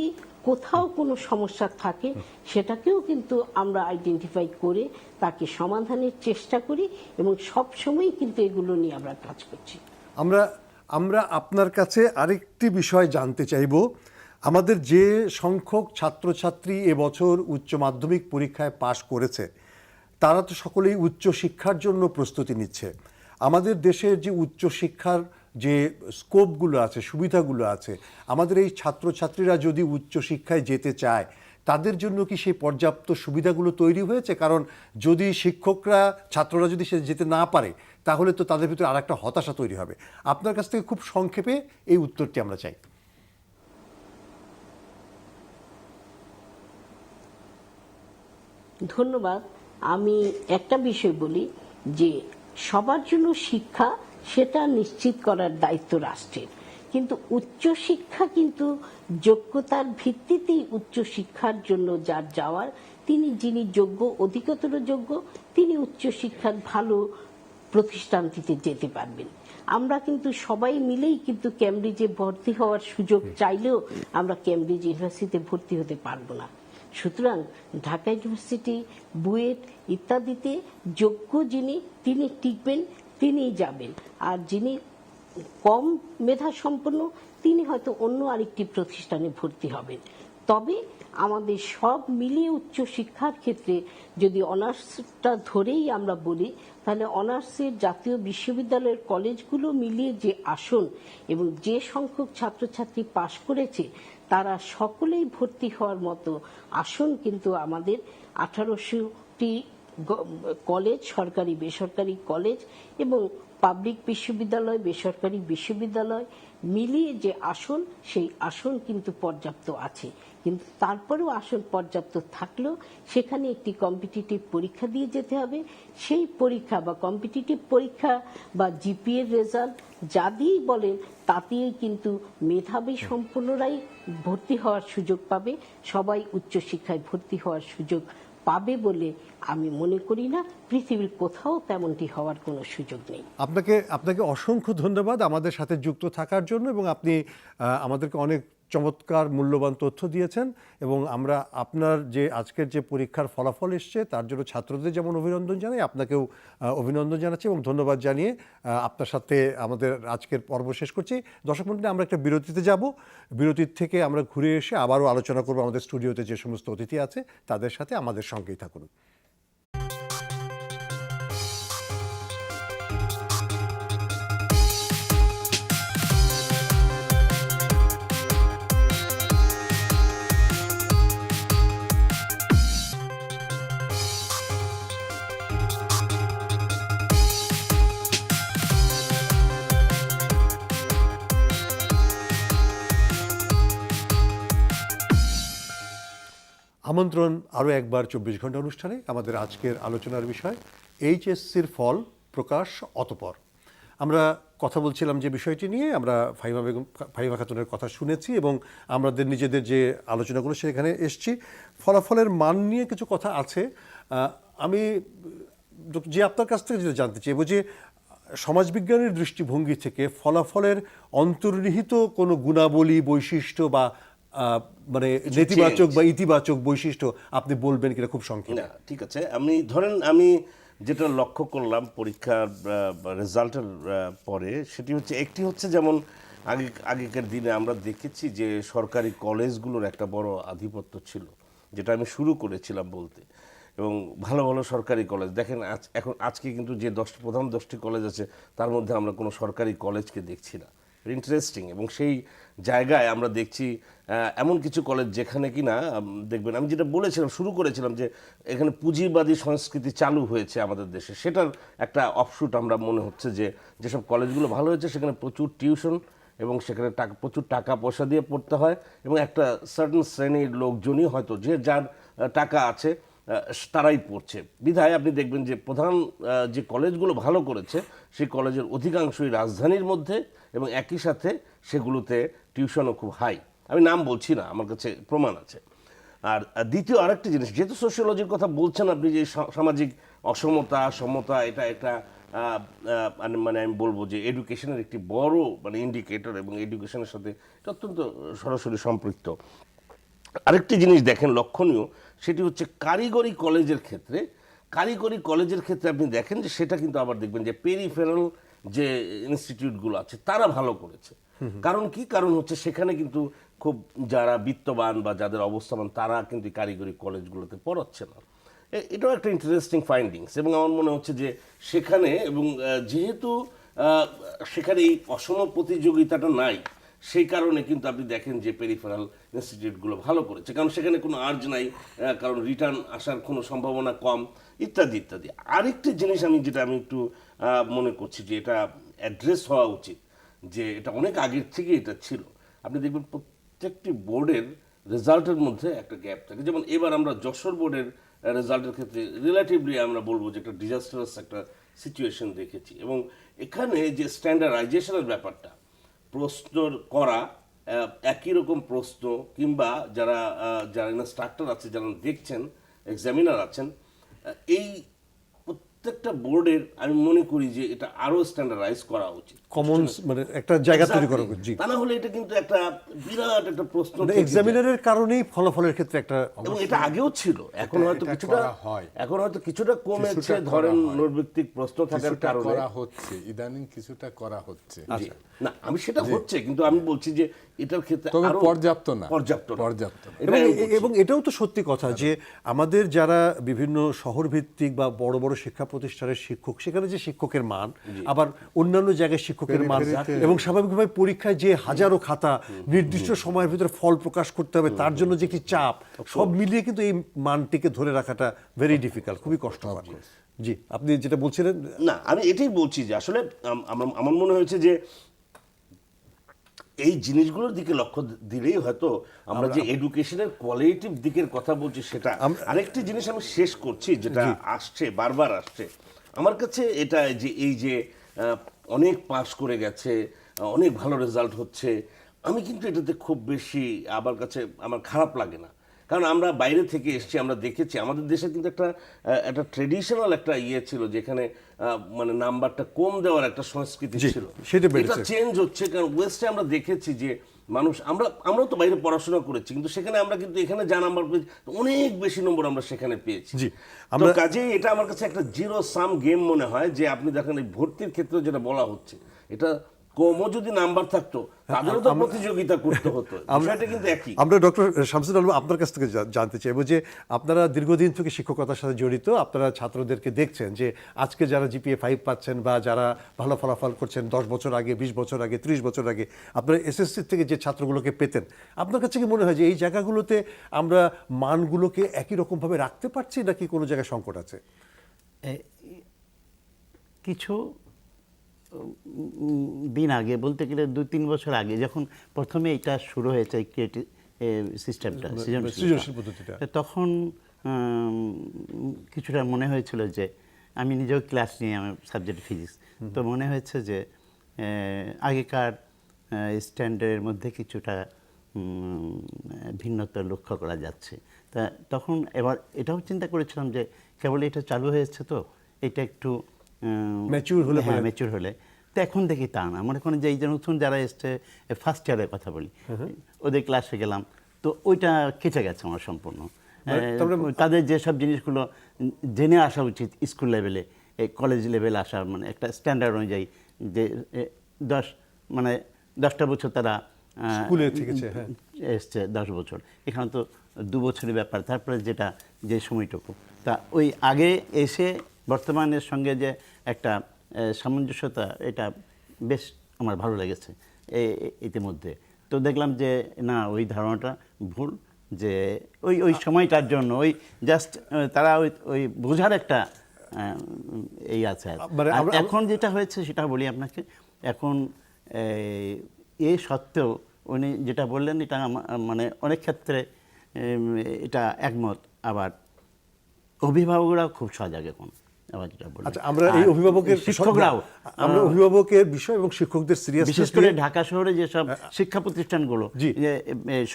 কোথাও কোনো সমস্যা থাকে সেটাকেও কিন্তু আমরা আইডেন্টিফাই করে তাকে সমাধানের চেষ্টা করি এবং সব সময় কিন্তু এগুলো নিয়ে আমরা কাজ করছি। আমরা আপনার কাছে আরেকটি বিষয় জানতে চাইব। আমাদের যে সংখ্যক ছাত্রছাত্রী এবছর উচ্চ মাধ্যমিক পরীক্ষায় পাশ করেছে তারা তো সকলেই উচ্চ শিক্ষার জন্য প্রস্তুতি নিচ্ছে। আমাদের দেশের যে উচ্চ শিক্ষার যে স্কোপগুলো আছে, সুবিধাগুলো আছে, আমাদের এই ছাত্রছাত্রীরা যদি উচ্চ শিক্ষায় যেতে চায় তাদের জন্য কি সেই পর্যাপ্ত সুবিধাগুলো তৈরি হয়েছে? কারণ যদি শিক্ষকরা, ছাত্ররা যদি সে যেতে না পারে তাহলে তো তাদের ভিতরে আরেকটা হতাশা তৈরি হবে। আপনার কাছ থেকে খুব সংক্ষেপে এই উত্তরটি আমরা চাই। ধন্যবাদ। আমি একটা বিষয় বলি যে সবার জন্য শিক্ষা সেটা নিশ্চিত করার দায়িত্ব রাষ্ট্রের, কিন্তু উচ্চশিক্ষা কিন্তু যোগ্যতার ভিত্তিতেই উচ্চশিক্ষার জন্য যার যাওয়ার, যিনি যোগ্য, অধিকতর যোগ্য, তিনি উচ্চশিক্ষার ভালো প্রতিষ্ঠানটিতে যেতে পারবেন। আমরা কিন্তু সবাই মিলেই কিন্তু ক্যামব্রিজে ভর্তি হওয়ার সুযোগ চাইলেও আমরা ক্যামব্রিজ ইউনিভার্সিটিতে ভর্তি হতে পারবো না। সুতরাং ঢাকা ইউনিভার্সিটি, বুয়েট ইত্যাদিতে যোগ্য যিনি, তিনি টিকবেন, তিনিই যাবেন। আর যিনি কম মেধা সম্পন্ন তিনি হয়তো অন্য আরেকটি প্রতিষ্ঠানে ভর্তি হবেন। তবে আমাদের সব মিলিয়ে উচ্চশিক্ষার ক্ষেত্রে যদি অনার্সটা ধরেই আমরা বলি, তাহলে অনার্সের জাতীয় বিশ্ববিদ্যালয়ের কলেজগুলো মিলিয়ে যে আসন এবং যে সংখ্যক ছাত্রছাত্রী পাশ করেছে তারা সকলেই ভর্তি হওয়ার মতো আসন কিন্তু আমাদের 1800টি কলেজ, সরকারি বেসরকারি কলেজ এবং পাবলিক বিশ্ববিদ্যালয়, বেসরকারি বিশ্ববিদ্যালয় মিলিয়ে যে আসন, সেই আসন কিন্তু পর্যাপ্ত আছে। কিন্তু তারপরেও আসন পর্যাপ্ত থাকলেও সেখানে একটি কম্পিটিটিভ পরীক্ষা দিয়ে যেতে হবে। সেই পরীক্ষা বা কম্পিটিটিভ পরীক্ষা বা জিপিএর রেজাল্ট যা দিয়েই বলেন তাতেই কিন্তু মেধাবী সম্পন্নরাই ভর্তি হওয়ার সুযোগ পাবে, সবাই উচ্চশিক্ষায় ভর্তি হওয়ার সুযোগ পাবে বলে আমি মনে করি না। পৃথিবীর কোথাও তেমনটি হওয়ার কোনো সুযোগ নেই। আপনাকে অসংখ্য ধন্যবাদ আমাদের সাথে যুক্ত থাকার জন্য, এবং আপনি আমাদেরকে অনেক চমৎকার মূল্যবান তথ্য দিয়েছেন, এবং আমরা আপনার যে আজকের যে পরীক্ষার ফলাফল এসছে তার জন্য ছাত্রদের যেমন অভিনন্দন জানাই, আপনাকেও অভিনন্দন জানাচ্ছি এবং ধন্যবাদ জানিয়ে আপনার সাথে আমাদের আজকের পর্ব শেষ করছি। দর্শক মণ্ডলী, আমরা একটা বিরতিতে যাব। বিরতির থেকে আমরা ঘুরে এসে আবারও আলোচনা করব আমাদের স্টুডিওতে যে সমস্ত অতিথি আছে তাদের সাথে। আমাদের সঙ্গেই থাকুন। আমন্ত্রণ আরও একবার 24 ঘন্টা অনুষ্ঠানে। আমাদের আজকের আলোচনার বিষয় এইচএসসির ফল প্রকাশ অতঃপর। আমরা কথা বলছিলাম যে বিষয়টি নিয়ে, আমরা ফাহিমা খাতুনের কথা শুনেছি এবং আমাদের নিজেদের যে আলোচনাগুলো সেখানে এসছি। ফলাফলের মান নিয়ে কিছু কথা আছে। আমি যে আপনার কাছ থেকে যেটা জানতে চাইব যে সমাজবিজ্ঞানের দৃষ্টিভঙ্গি থেকে ফলাফলের অন্তর্নিহিত কোনো গুণাবলী, বৈশিষ্ট্য বা মানে নেতিবাচক বা ইতিবাচক বৈশিষ্ট্য আপনি বলবেন কিনা খুব সংক্ষেপে? না, ঠিক আছে। আমি যেটা লক্ষ্য করলাম পরীক্ষার রেজাল্টের পরে, সেটি হচ্ছে একটি হচ্ছে যেমন আগেকার দিনে আমরা দেখেছি যে সরকারি কলেজগুলোর একটা বড় আধিপত্য ছিল, যেটা আমি শুরু করেছিলাম বলতে। এবং ভালো ভালো সরকারি কলেজ দেখেন, আজকে কিন্তু যে প্রধান 10টি কলেজ আছে তার মধ্যে আমরা কোনো সরকারি কলেজকে দেখছি না। ইন্টারেস্টিং। এবং সেই জায়গায় আমরা দেখছি এমন কিছু কলেজ যেখানে কিনা দেখবেন, আমি যেটা বলেছিলাম, শুরু করেছিলাম যে এখানে পুঁজিবাদী সংস্কৃতি চালু হয়েছে আমাদের দেশে, সেটার একটা অফশুট আমরা মনে হচ্ছে যে যেসব কলেজগুলো ভালো হয়েছে সেখানে প্রচুর টিউশন এবং সেখানে প্রচুর টাকা পয়সা দিয়ে পড়তে হয়, এবং একটা সার্টেন শ্রেণীর লোকজনই হয়তো যে যার টাকা আছে তারাই পড়ছে। বিধায় আপনি দেখবেন যে প্রধান যে কলেজগুলো ভালো করেছে সেই কলেজের অধিকাংশই রাজধানীর মধ্যে, এবং একই সাথে সেগুলোতে টিউশনও খুব হাই। আমি নাম বলছি না, আমার কাছে প্রমাণ আছে। আর দ্বিতীয় আরেকটি জিনিস, যেহেতু সোশিওলজির কথা বলছেন আপনি, যে সামাজিক সমতা এটা একটা মানে আমি বলবো যে এডুকেশনের একটি বড় মানে ইন্ডিকেটর, এবং এডুকেশনের সাথে এটা অত্যন্ত সরাসরি সম্পৃক্ত। আরেকটি জিনিস দেখেন লক্ষণীয়, সেটি হচ্ছে কারিগরি কলেজের ক্ষেত্রে আপনি দেখেন যে সেটা কিন্তু আবার দেখবেন যে পেরিফেরাল যে ইনস্টিটিউটগুলো আছে তারা ভালো করেছে। কারণ কি? কারণ হচ্ছে সেখানে কিন্তু খুব যারা বিত্তবান বা যাদের অবস্থাবান তারা কিন্তু কারিগরি কলেজগুলোতে পড়াচ্ছে না। এটাও একটা ইন্টারেস্টিং ফাইন্ডিংস। এবং আমার মনে হচ্ছে যে সেখানে, এবং যেহেতু সেখানে এই অসম প্রতিযোগিতাটা নাই, সেই কারণে কিন্তু আপনি দেখেন যে পেরিফেরাল ইনস্টিটিউটগুলো ভালো করেছে, কারণ সেখানে কোনো আর্জ নাই, কারণ রিটার্ন আসার কোনো সম্ভাবনা কম, ইত্যাদি ইত্যাদি। আরেকটি জিনিস যেটা আমি একটু মনে করছি যে এটা অ্যাড্রেস হওয়া উচিত, যে এটা অনেক আগের থেকে এটা ছিল। আপনি দেখবেন প্রত্যেকটি বোর্ডের রেজাল্টের মধ্যে একটা গ্যাপ থাকে। যেমন এবার আমরা যশোর বোর্ডের রেজাল্টের ক্ষেত্রে রিলেটিভলি আমরা বলবো যে একটা ডিজাস্টারাস একটা সিচুয়েশন দেখেছি। এবং এখানে যে স্ট্যান্ডার্ডাইজেশনের ব্যাপারটা, প্রশ্ন করা একই রকম প্রশ্ন, কিংবা যারা ইনস্ট্রাক্টর আছে, যারা দেখছেন, এক্সামিনার আছেন, এই প্রত্যেকটা বোর্ডের আমি মনে করি যে এটা আরো স্ট্যান্ডার্ডাইজ করা উচিত, কমন মানে একটা জায়গা তৈরি করা উচিত। তা না হলে এটা কিন্তু একটা বিরাট একটা প্রশ্ন, এক্সামিনারের কারণেই ফলাফলের ক্ষেত্রে একটা, এবং এটা আগেও ছিল, এখন হয়তো কিছুটা কমেছে, ধরেন নৈর্ব্যক্তিক প্রশ্ন থাকার কারণে ইদানিং কিছুটা করা হচ্ছে। না, আমি সেটা হচ্ছে, কিন্তু আমি বলছি যে এটার ক্ষেত্রে পর্যাপ্ত না। এবং এটাও তো সত্যি কথা যে আমাদের যারা বিভিন্ন শহর ভিত্তিক বা বড় বড় শিক্ষা প্রতিষ্ঠানের শিক্ষক, সেখানে যে শিক্ষকের মান, আবার অন্যান্য জায়গায় শিক্ষকের মান, এবং স্বাভাবিকভাবে পরীক্ষায় যে হাজারো খাতা, নির্দিষ্ট সময়ের ভিতরে ফল প্রকাশ করতে হবে, তার জন্য যে একটি চাপ, সব মিলিয়ে কিন্তু এই মানটিকে ধরে রাখাটা ভেরি ডিফিকাল্ট, খুবই কষ্টকর। জি, আপনি যেটা বলছিলেন। না, আমি এটাই বলছি যে আসলে আমার মনে হয়েছে যে এই জিনিসগুলোর দিকে লক্ষ্য দিলেই হয়তো আমরা যে এডুকেশনের কোয়ালিটিভ দিকের কথা বলছি সেটা। আরেকটি জিনিস আমি শেষ করছি, যেটা আসছে, বারবার আসছে আমার কাছে, এটা যে এই যে অনেক পাস করে গেছে, অনেক ভালো রেজাল্ট হচ্ছে, আমি কিন্তু এটাতে খুব বেশি আমার কাছে খারাপ লাগে না। কারণ আমরা বাইরে থেকে এসেছি, আমরা দেখেছি আমাদের দেশে কিন্তু একটা ট্রেডিশনাল একটা ইয়ে ছিল যেখানে মানে নাম্বারটা কম দেওয়ার একটা সংস্কৃতি জি, ছিল। সেটা এটা বেড়েছে। চেঞ্জ হচ্ছে, কারণ ওয়েস্টে আমরা দেখেছি যে মানুষ, আমরাও তো বাইরে পড়াশোনা করেছি, কিন্তু সেখানে আমরা কিন্তু এখানে যা নাম্বার পেয়েছি অনেক বেশি নম্বর আমরা সেখানে পেয়েছি। জি, তো কাজেই এটা আমার কাছে একটা জিরো সাম গেম মনে হয়, যে আপনি দেখেন এই ভর্তির ক্ষেত্রে যেটা বলা হচ্ছে, এটা কমও যদি নাম্বার থাকতো তাদেরও তো প্রতিযোগিতা করতে হতো, বিষয়টা কিন্তু একই। আমরা ডক্টর শামসুল আলম আপনার কাছ থেকে জানতে চাইবো যে আপনারা দীর্ঘদিন থেকে শিক্ষকতার সাথে জড়িত, আপনারা ছাত্রদেরকে দেখছেন যে আজকে যারা জিপিএ 5 পাচ্ছেন বা যারা ভালো ফলাফল করছেন 10 বছর আগে, 20 বছর আগে, 30 বছর আগে আপনারা এসএসসি থেকে যে ছাত্রগুলোকে পেতেন, আপনার কাছে কি মনে হয় যে এই জায়গাগুলোতে আমরা মানগুলোকে একই রকমভাবে রাখতে পারছি নাকি কোনো জায়গায় সংকট আছে? কিছু দিন আগে, বলতে গেলে 2-3 বছর আগে, যখন প্রথমে এটা শুরু হয়েছে এই ক্রিয়েটিভ সিস্টেমটা, সৃজনশীল পদ্ধতিটা, তখন কিছুটা মনে হয়েছিল যে, আমি নিজেও ক্লাস নিয়ে, আমার সাবজেক্ট ফিজিক্স, তো মনে হয়েছে যে আগেকার স্ট্যান্ডার্ডের মধ্যে কিছুটা ভিন্নতা লক্ষ্য করা যাচ্ছে। তা তখন এবার এটাও চিন্তা করেছিলাম যে কেবল এটা চালু হয়েছে, তো এটা একটু ম্যাচিউর হলে, হ্যাঁ ম্যাচিউর হলে। তো এখন দেখি তা না, মনে করেন যে এই যে নতুন যারা এসছে ফার্স্ট ইয়ারের কথা বলি, ওদের ক্লাসে গেলাম, তো ওইটা কেটে গেছে আমার সম্পূর্ণ। তাদের যেসব জিনিসগুলো জেনে আসা উচিত স্কুল লেভেলে, কলেজ লেভেলে আসা, মানে একটা স্ট্যান্ডার্ড অনুযায়ী, যে 10টা বছর তারা স্কুলে থেকেছে, হ্যাঁ, এসছে 10 বছর, এখানে তো 2 বছরের ব্যাপার, তারপরে যে সময়টুকু, তা ওই আগে এসে বর্তমানের সঙ্গে যে একটা সামঞ্জস্যতা, এটা বেশ আমার ভালো লেগেছে ইতিমধ্যে। তো দেখলাম যে না, ওই ধারণাটা ভুল, যে ওই সময়টার জন্য ওই জাস্ট তারা ওই বোঝার একটা এই আছে। আর এখন যেটা হয়েছে সেটা বলি আপনাকে, এখন এ সত্ত্বেও উনি যেটা বললেন, এটা মানে অনেক ক্ষেত্রে এটা একমত। আবার অভিভাবকরাও খুব সজাগ এখন। আচ্ছা, আমরা এই অভিভাবকের শিক্ষকরাও, আমরা অভিভাবকের বিষয় এবং শিক্ষকদের সিরিয়াসনেস, বিশেষ করে ঢাকা শহরে যেসব শিক্ষা প্রতিষ্ঠানগুলো, যে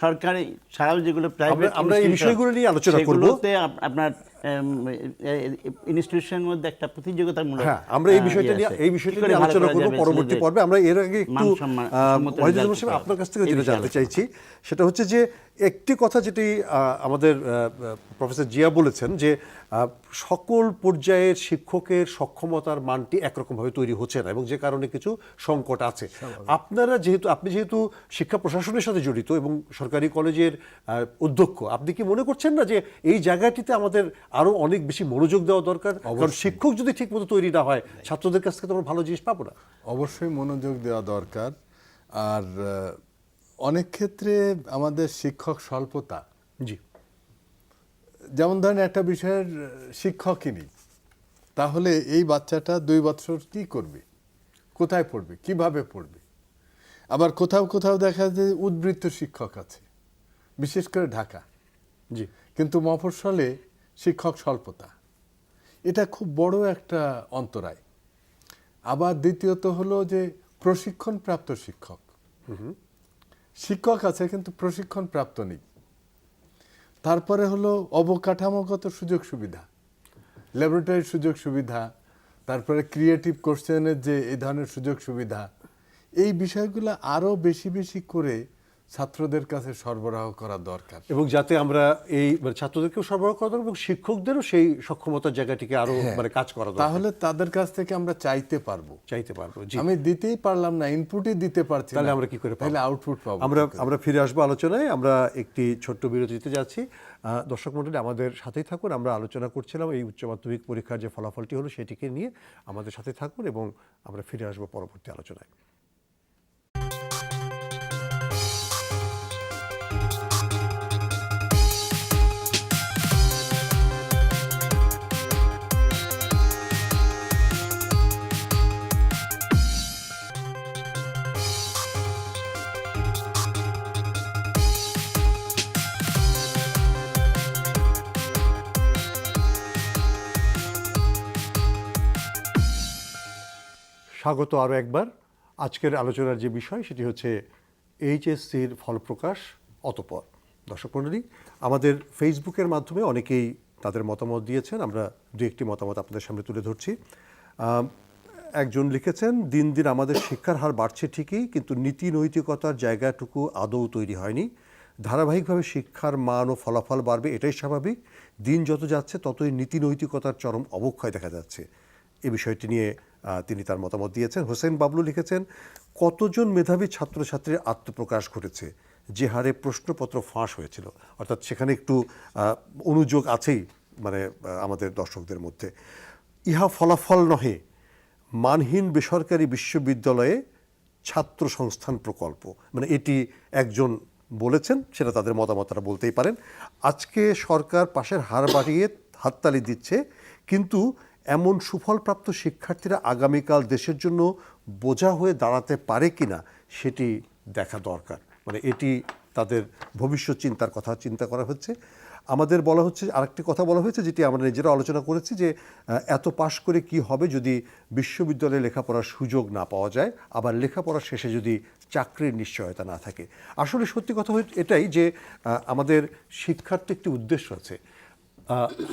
সরকারি ছাড়াও যেগুলো প্রাইভেট, আমরা এই বিষয়গুলো নিয়ে আলোচনা করব। আপনার ইনস্টিটিউশনের মধ্যে একটা প্রতিযোগিতামূলক, হ্যাঁ, আমরা এই বিষয়টা নিয়ে আলোচনা করব পরবর্তী পর্বে। আমরা এর আগে একটু ওয়াহিদুজ্জামান সাহেব আপনার কাছ থেকে যেটা জানতে চাইছি, সেটা হচ্ছে যে একটি কথা যেটি আমাদের প্রফেসর জিয়া বলেছেন, যে সকল পর্যায়ের শিক্ষকের সক্ষমতার মানটি একরকমভাবে তৈরি হচ্ছে না, এবং যে কারণে কিছু সংকট আছে। আপনি যেহেতু শিক্ষা প্রশাসনের সাথে জড়িত এবং সরকারি কলেজের অধ্যক্ষ, আপনি কি মনে করছেন না যে এই জায়গাটিতে আমাদের আরো অনেক বেশি মনোযোগ দেওয়া দরকার? কারণ শিক্ষক যদি ঠিক মতো তৈরি না হয়, ছাত্রদের কাছ থেকে তো আমরা ভালো জিনিস পাবো না। অবশ্যই মনোযোগ দেওয়া দরকার। আর অনেক ক্ষেত্রে আমাদের শিক্ষক স্বল্পতা, জি, যেমন ধরেন একটা বিষয়ের শিক্ষকই নেই, তাহলে এই বাচ্চাটা 2 বছর কি করবে, কোথায় পড়বে, কিভাবে পড়বে? আবার কোথাও কোথাও দেখা যায় উদ্বৃত্ত শিক্ষক আছে, বিশেষ করে ঢাকা, জি, কিন্তু মফস্বলে শিক্ষক স্বল্পতা, এটা খুব বড় একটা অন্তরায়। আবার দ্বিতীয়ত হলো যে প্রশিক্ষণপ্রাপ্ত শিক্ষক আছে কিন্তু প্রশিক্ষণপ্রাপ্ত নেই। তারপরে হলো অবকাঠামোগত সুযোগ সুবিধা, ল্যাবরেটরির সুযোগ সুবিধা, তারপরে ক্রিয়েটিভ কোশ্চেনের যে এই ধরনের সুযোগ সুবিধা, এই বিষয়গুলো আরো বেশি বেশি করে ছাত্রদের কাছে সরবরাহ করা দরকার, এবং যাতে আমরা এই ছাত্রদেরকেও সরবরাহ করা দরকার এবং শিক্ষকদেরও সেই সক্ষমতার জায়গাটিকে আরো কাজ করা দরকার, তাহলে তাদের কাছ থেকে আমরা চাইতে পারবো। জি, আমি দিতেই পারলাম না, ইনপুটই দিতে পারছি না, তাহলে আমরা কি করে পাবো? তাহলে আউটপুট পাবো। আমরা ফিরে আসবো আলোচনায়। আমরা একটি ছোট্ট বিরতিতে যাচ্ছি। দর্শক মণ্ডলী, আমাদের সাথেই থাকুন। আমরা আলোচনা করছিলাম এই উচ্চ মাধ্যমিক পরীক্ষার যে ফলাফলটি হলো সেটিকে নিয়ে। আমাদের সাথে থাকুন এবং আমরা ফিরে আসবো পরবর্তী আলোচনায়। স্বাগত আরও একবার। আজকের আলোচনার যে বিষয় সেটি হচ্ছে এইচএসসির ফলপ্রকাশ অতঃপর। দর্শক মণ্ডলী, আমাদের ফেসবুকের মাধ্যমে অনেকেই তাদের মতামত দিয়েছেন, আমরা দু একটি মতামত আপনাদের সামনে তুলে ধরছি। একজন লিখেছেন, দিন দিন আমাদের শিক্ষার হার বাড়ছে ঠিকই, কিন্তু নীতি নৈতিকতার জায়গাটুকু আদৌ তৈরি হয়নি। ধারাবাহিকভাবে শিক্ষার মান ও ফলাফল বাড়বে, এটাই স্বাভাবিক। দিন যত যাচ্ছে ততই নীতি নৈতিকতার চরম অবক্ষয় দেখা যাচ্ছে। এই বিষয়টি নিয়ে তিনি তার মতামত দিয়েছেন। হোসেন বাবলু লিখেছেন, কতজন মেধাবী ছাত্রছাত্রীর আত্মপ্রকাশ ঘটেছে, যে হারে প্রশ্নপত্র ফাঁস হয়েছিল। অর্থাৎ সেখানে একটু অনুযোগ আছেই মানে আমাদের দর্শকদের মধ্যে। ইহা ফলাফল নহে, মানহীন বেসরকারি বিশ্ববিদ্যালয়ে ছাত্র সংস্থান প্রকল্প, মানে এটি একজন বলেছেন, সেটা তাদের মতামত তারা বলতেই পারেন। আজকে সরকার পাশের হার বাড়িয়ে হাততালি দিচ্ছে, কিন্তু এমন সুফলপ্রাপ্ত শিক্ষার্থীরা আগামীকাল দেশের জন্য বোঝা হয়ে দাঁড়াতে পারে কিনা সেটি দেখা দরকার। মানে এটি তাদের ভবিষ্যৎ চিন্তার কথা চিন্তা করা হচ্ছে। আমাদের বলা হচ্ছে, আরেকটি কথা বলা হয়েছে যেটি আমরা নিজেরা আলোচনা করেছি, যে এত পাশ করে কি হবে যদি বিশ্ববিদ্যালয়ে লেখাপড়ার সুযোগ না পাওয়া যায়, আবার লেখাপড়ার শেষে যদি চাকরির নিশ্চয়তা না থাকে। আসলে সত্যি কথা এটাই যে আমাদের শিক্ষার তো একটি উদ্দেশ্য আছে,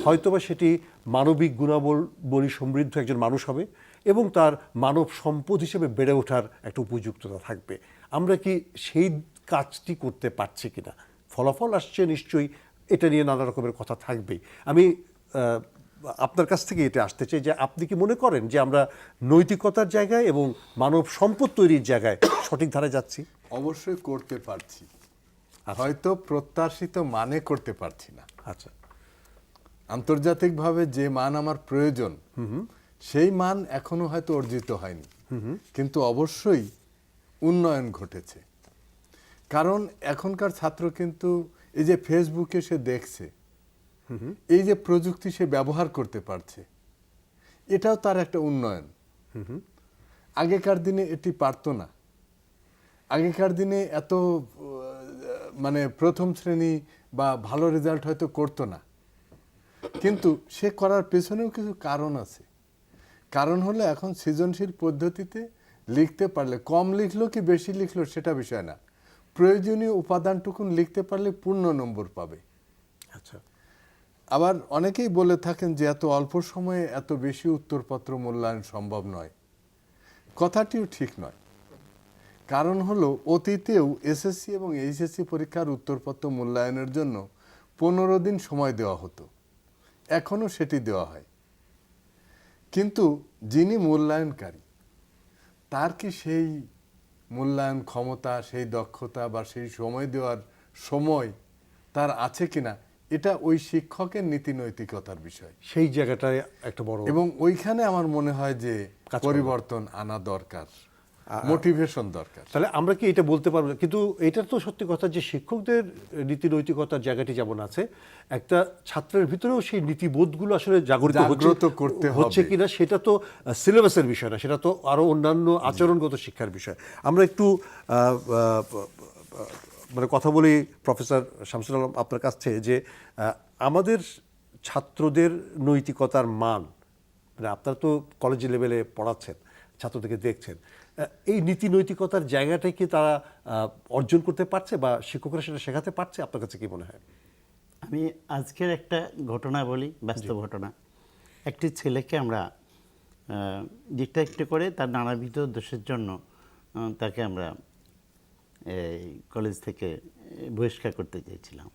হয়তোবা সেটি মানবিক গুণাবলী সমৃদ্ধ একজন মানুষ হবে এবং তার মানব সম্পদ হিসেবে বেড়ে ওঠার একটা উপযুক্ততা থাকবে। আমরা কি সেই কাজটি করতে পারছি কিনা? ফলাফল আসছে নিশ্চয়ই, এটা নিয়ে নানা রকমের কথা থাকবেই। আমি আপনার কাছ থেকে এটা আসতে চাই যে আপনি কি মনে করেন যে আমরা নৈতিকতার জায়গায় এবং মানব সম্পদ তৈরির জায়গায় সঠিক ধারায় যাচ্ছি? অবশ্যই করতে পারছি, হয়তো প্রত্যাশিত মানে করতে পারছি না। আচ্ছা, আন্তর্জাতিকভাবে যে মান আমার প্রয়োজন সেই মান এখনো হয়তো অর্জিত হয়নি, কিন্তু অবশ্যই উন্নয়ন ঘটেছে। কারণ এখনকার ছাত্র কিন্তু এই যে ফেসবুকে সে দেখছে, এই যে প্রযুক্তি সে ব্যবহার করতে পারছে, এটাও তার একটা উন্নয়ন। আগেকার দিনে এটি পারতো না। আগেকার দিনে এত মানে প্রথম শ্রেণী বা ভালো রেজাল্ট হয়তো করতো না, কিন্তু সে করার পেছনেও কিছু কারণ আছে। কারণ হলো এখন সৃজনশীল পদ্ধতিতে লিখতে পারলে, কম লিখলো কি বেশি লিখলো সেটা বিষয় না, প্রয়োজনীয় উপাদানটুকুন লিখতে পারলে পূর্ণ নম্বর পাবে। আচ্ছা। আবার অনেকেই বলে থাকেন যে এত অল্প সময়ে এত বেশি উত্তরপত্র মূল্যায়ন সম্ভব নয়। কথাটিও ঠিক নয়। কারণ হলো অতীতেও এসএসসি এবং এইচএসসি পরীক্ষার উত্তরপত্র মূল্যায়নের জন্য 15 দিন সময় দেওয়া হতো, এখনো সেটি দেওয়া হয়। কিন্তু যিনি মূল্যায়নকারী তার কি সেই মূল্যায়ন ক্ষমতা, সেই দক্ষতা বা সেই সময় দেওয়ার সময় তার আছে কিনা, এটা ওই শিক্ষকের নীতি নৈতিকতার বিষয়। সেই জায়গাটায় একটা বড়, এবং ওইখানে আমার মনে হয় যে পরিবর্তন আনা দরকার, মোটিভেশন দরকার। তাহলে আমরা কি এটা বলতে পারবো না? কিন্তু এটা তো সত্যি কথা যে শিক্ষকদের নীতি নৈতিকতার জায়গাটি যেমন আছে, একটা ছাত্রের ভিতরেও সেই নীতিবোধগুলো আসলে জাগ্রত করতে হচ্ছে হবে কিনা সেটা তো সিলেবাসের বিষয় না, সেটা তো আরো অন্যান্য আচরণগত শিক্ষার বিষয়। আমরা একটু মানে কথা বলি প্রফেসর শামসুল আলম আপনার কাছ থেকে, যে আমাদের ছাত্রদের নৈতিকতার মান, মানে আপনারা তো কলেজ লেভেলে পড়াচ্ছেন, ছাত্রদেরকে দেখছেন, এই নীতি নৈতিকতার জায়গাটাই কি তারা অর্জন করতে পারছে বা শিক্ষকরা সেটা শেখাতে পারছে? আপনার কাছে কি মনে হয়? আমি আজকের একটা ঘটনা বলি, বাস্তব ঘটনা। একটি ছেলেকে আমরা ডিটেক্ট করে তার নানাবিধ দোষের জন্য তাকে আমরা কলেজ থেকে বহিষ্কার করতে চেয়েছিলাম।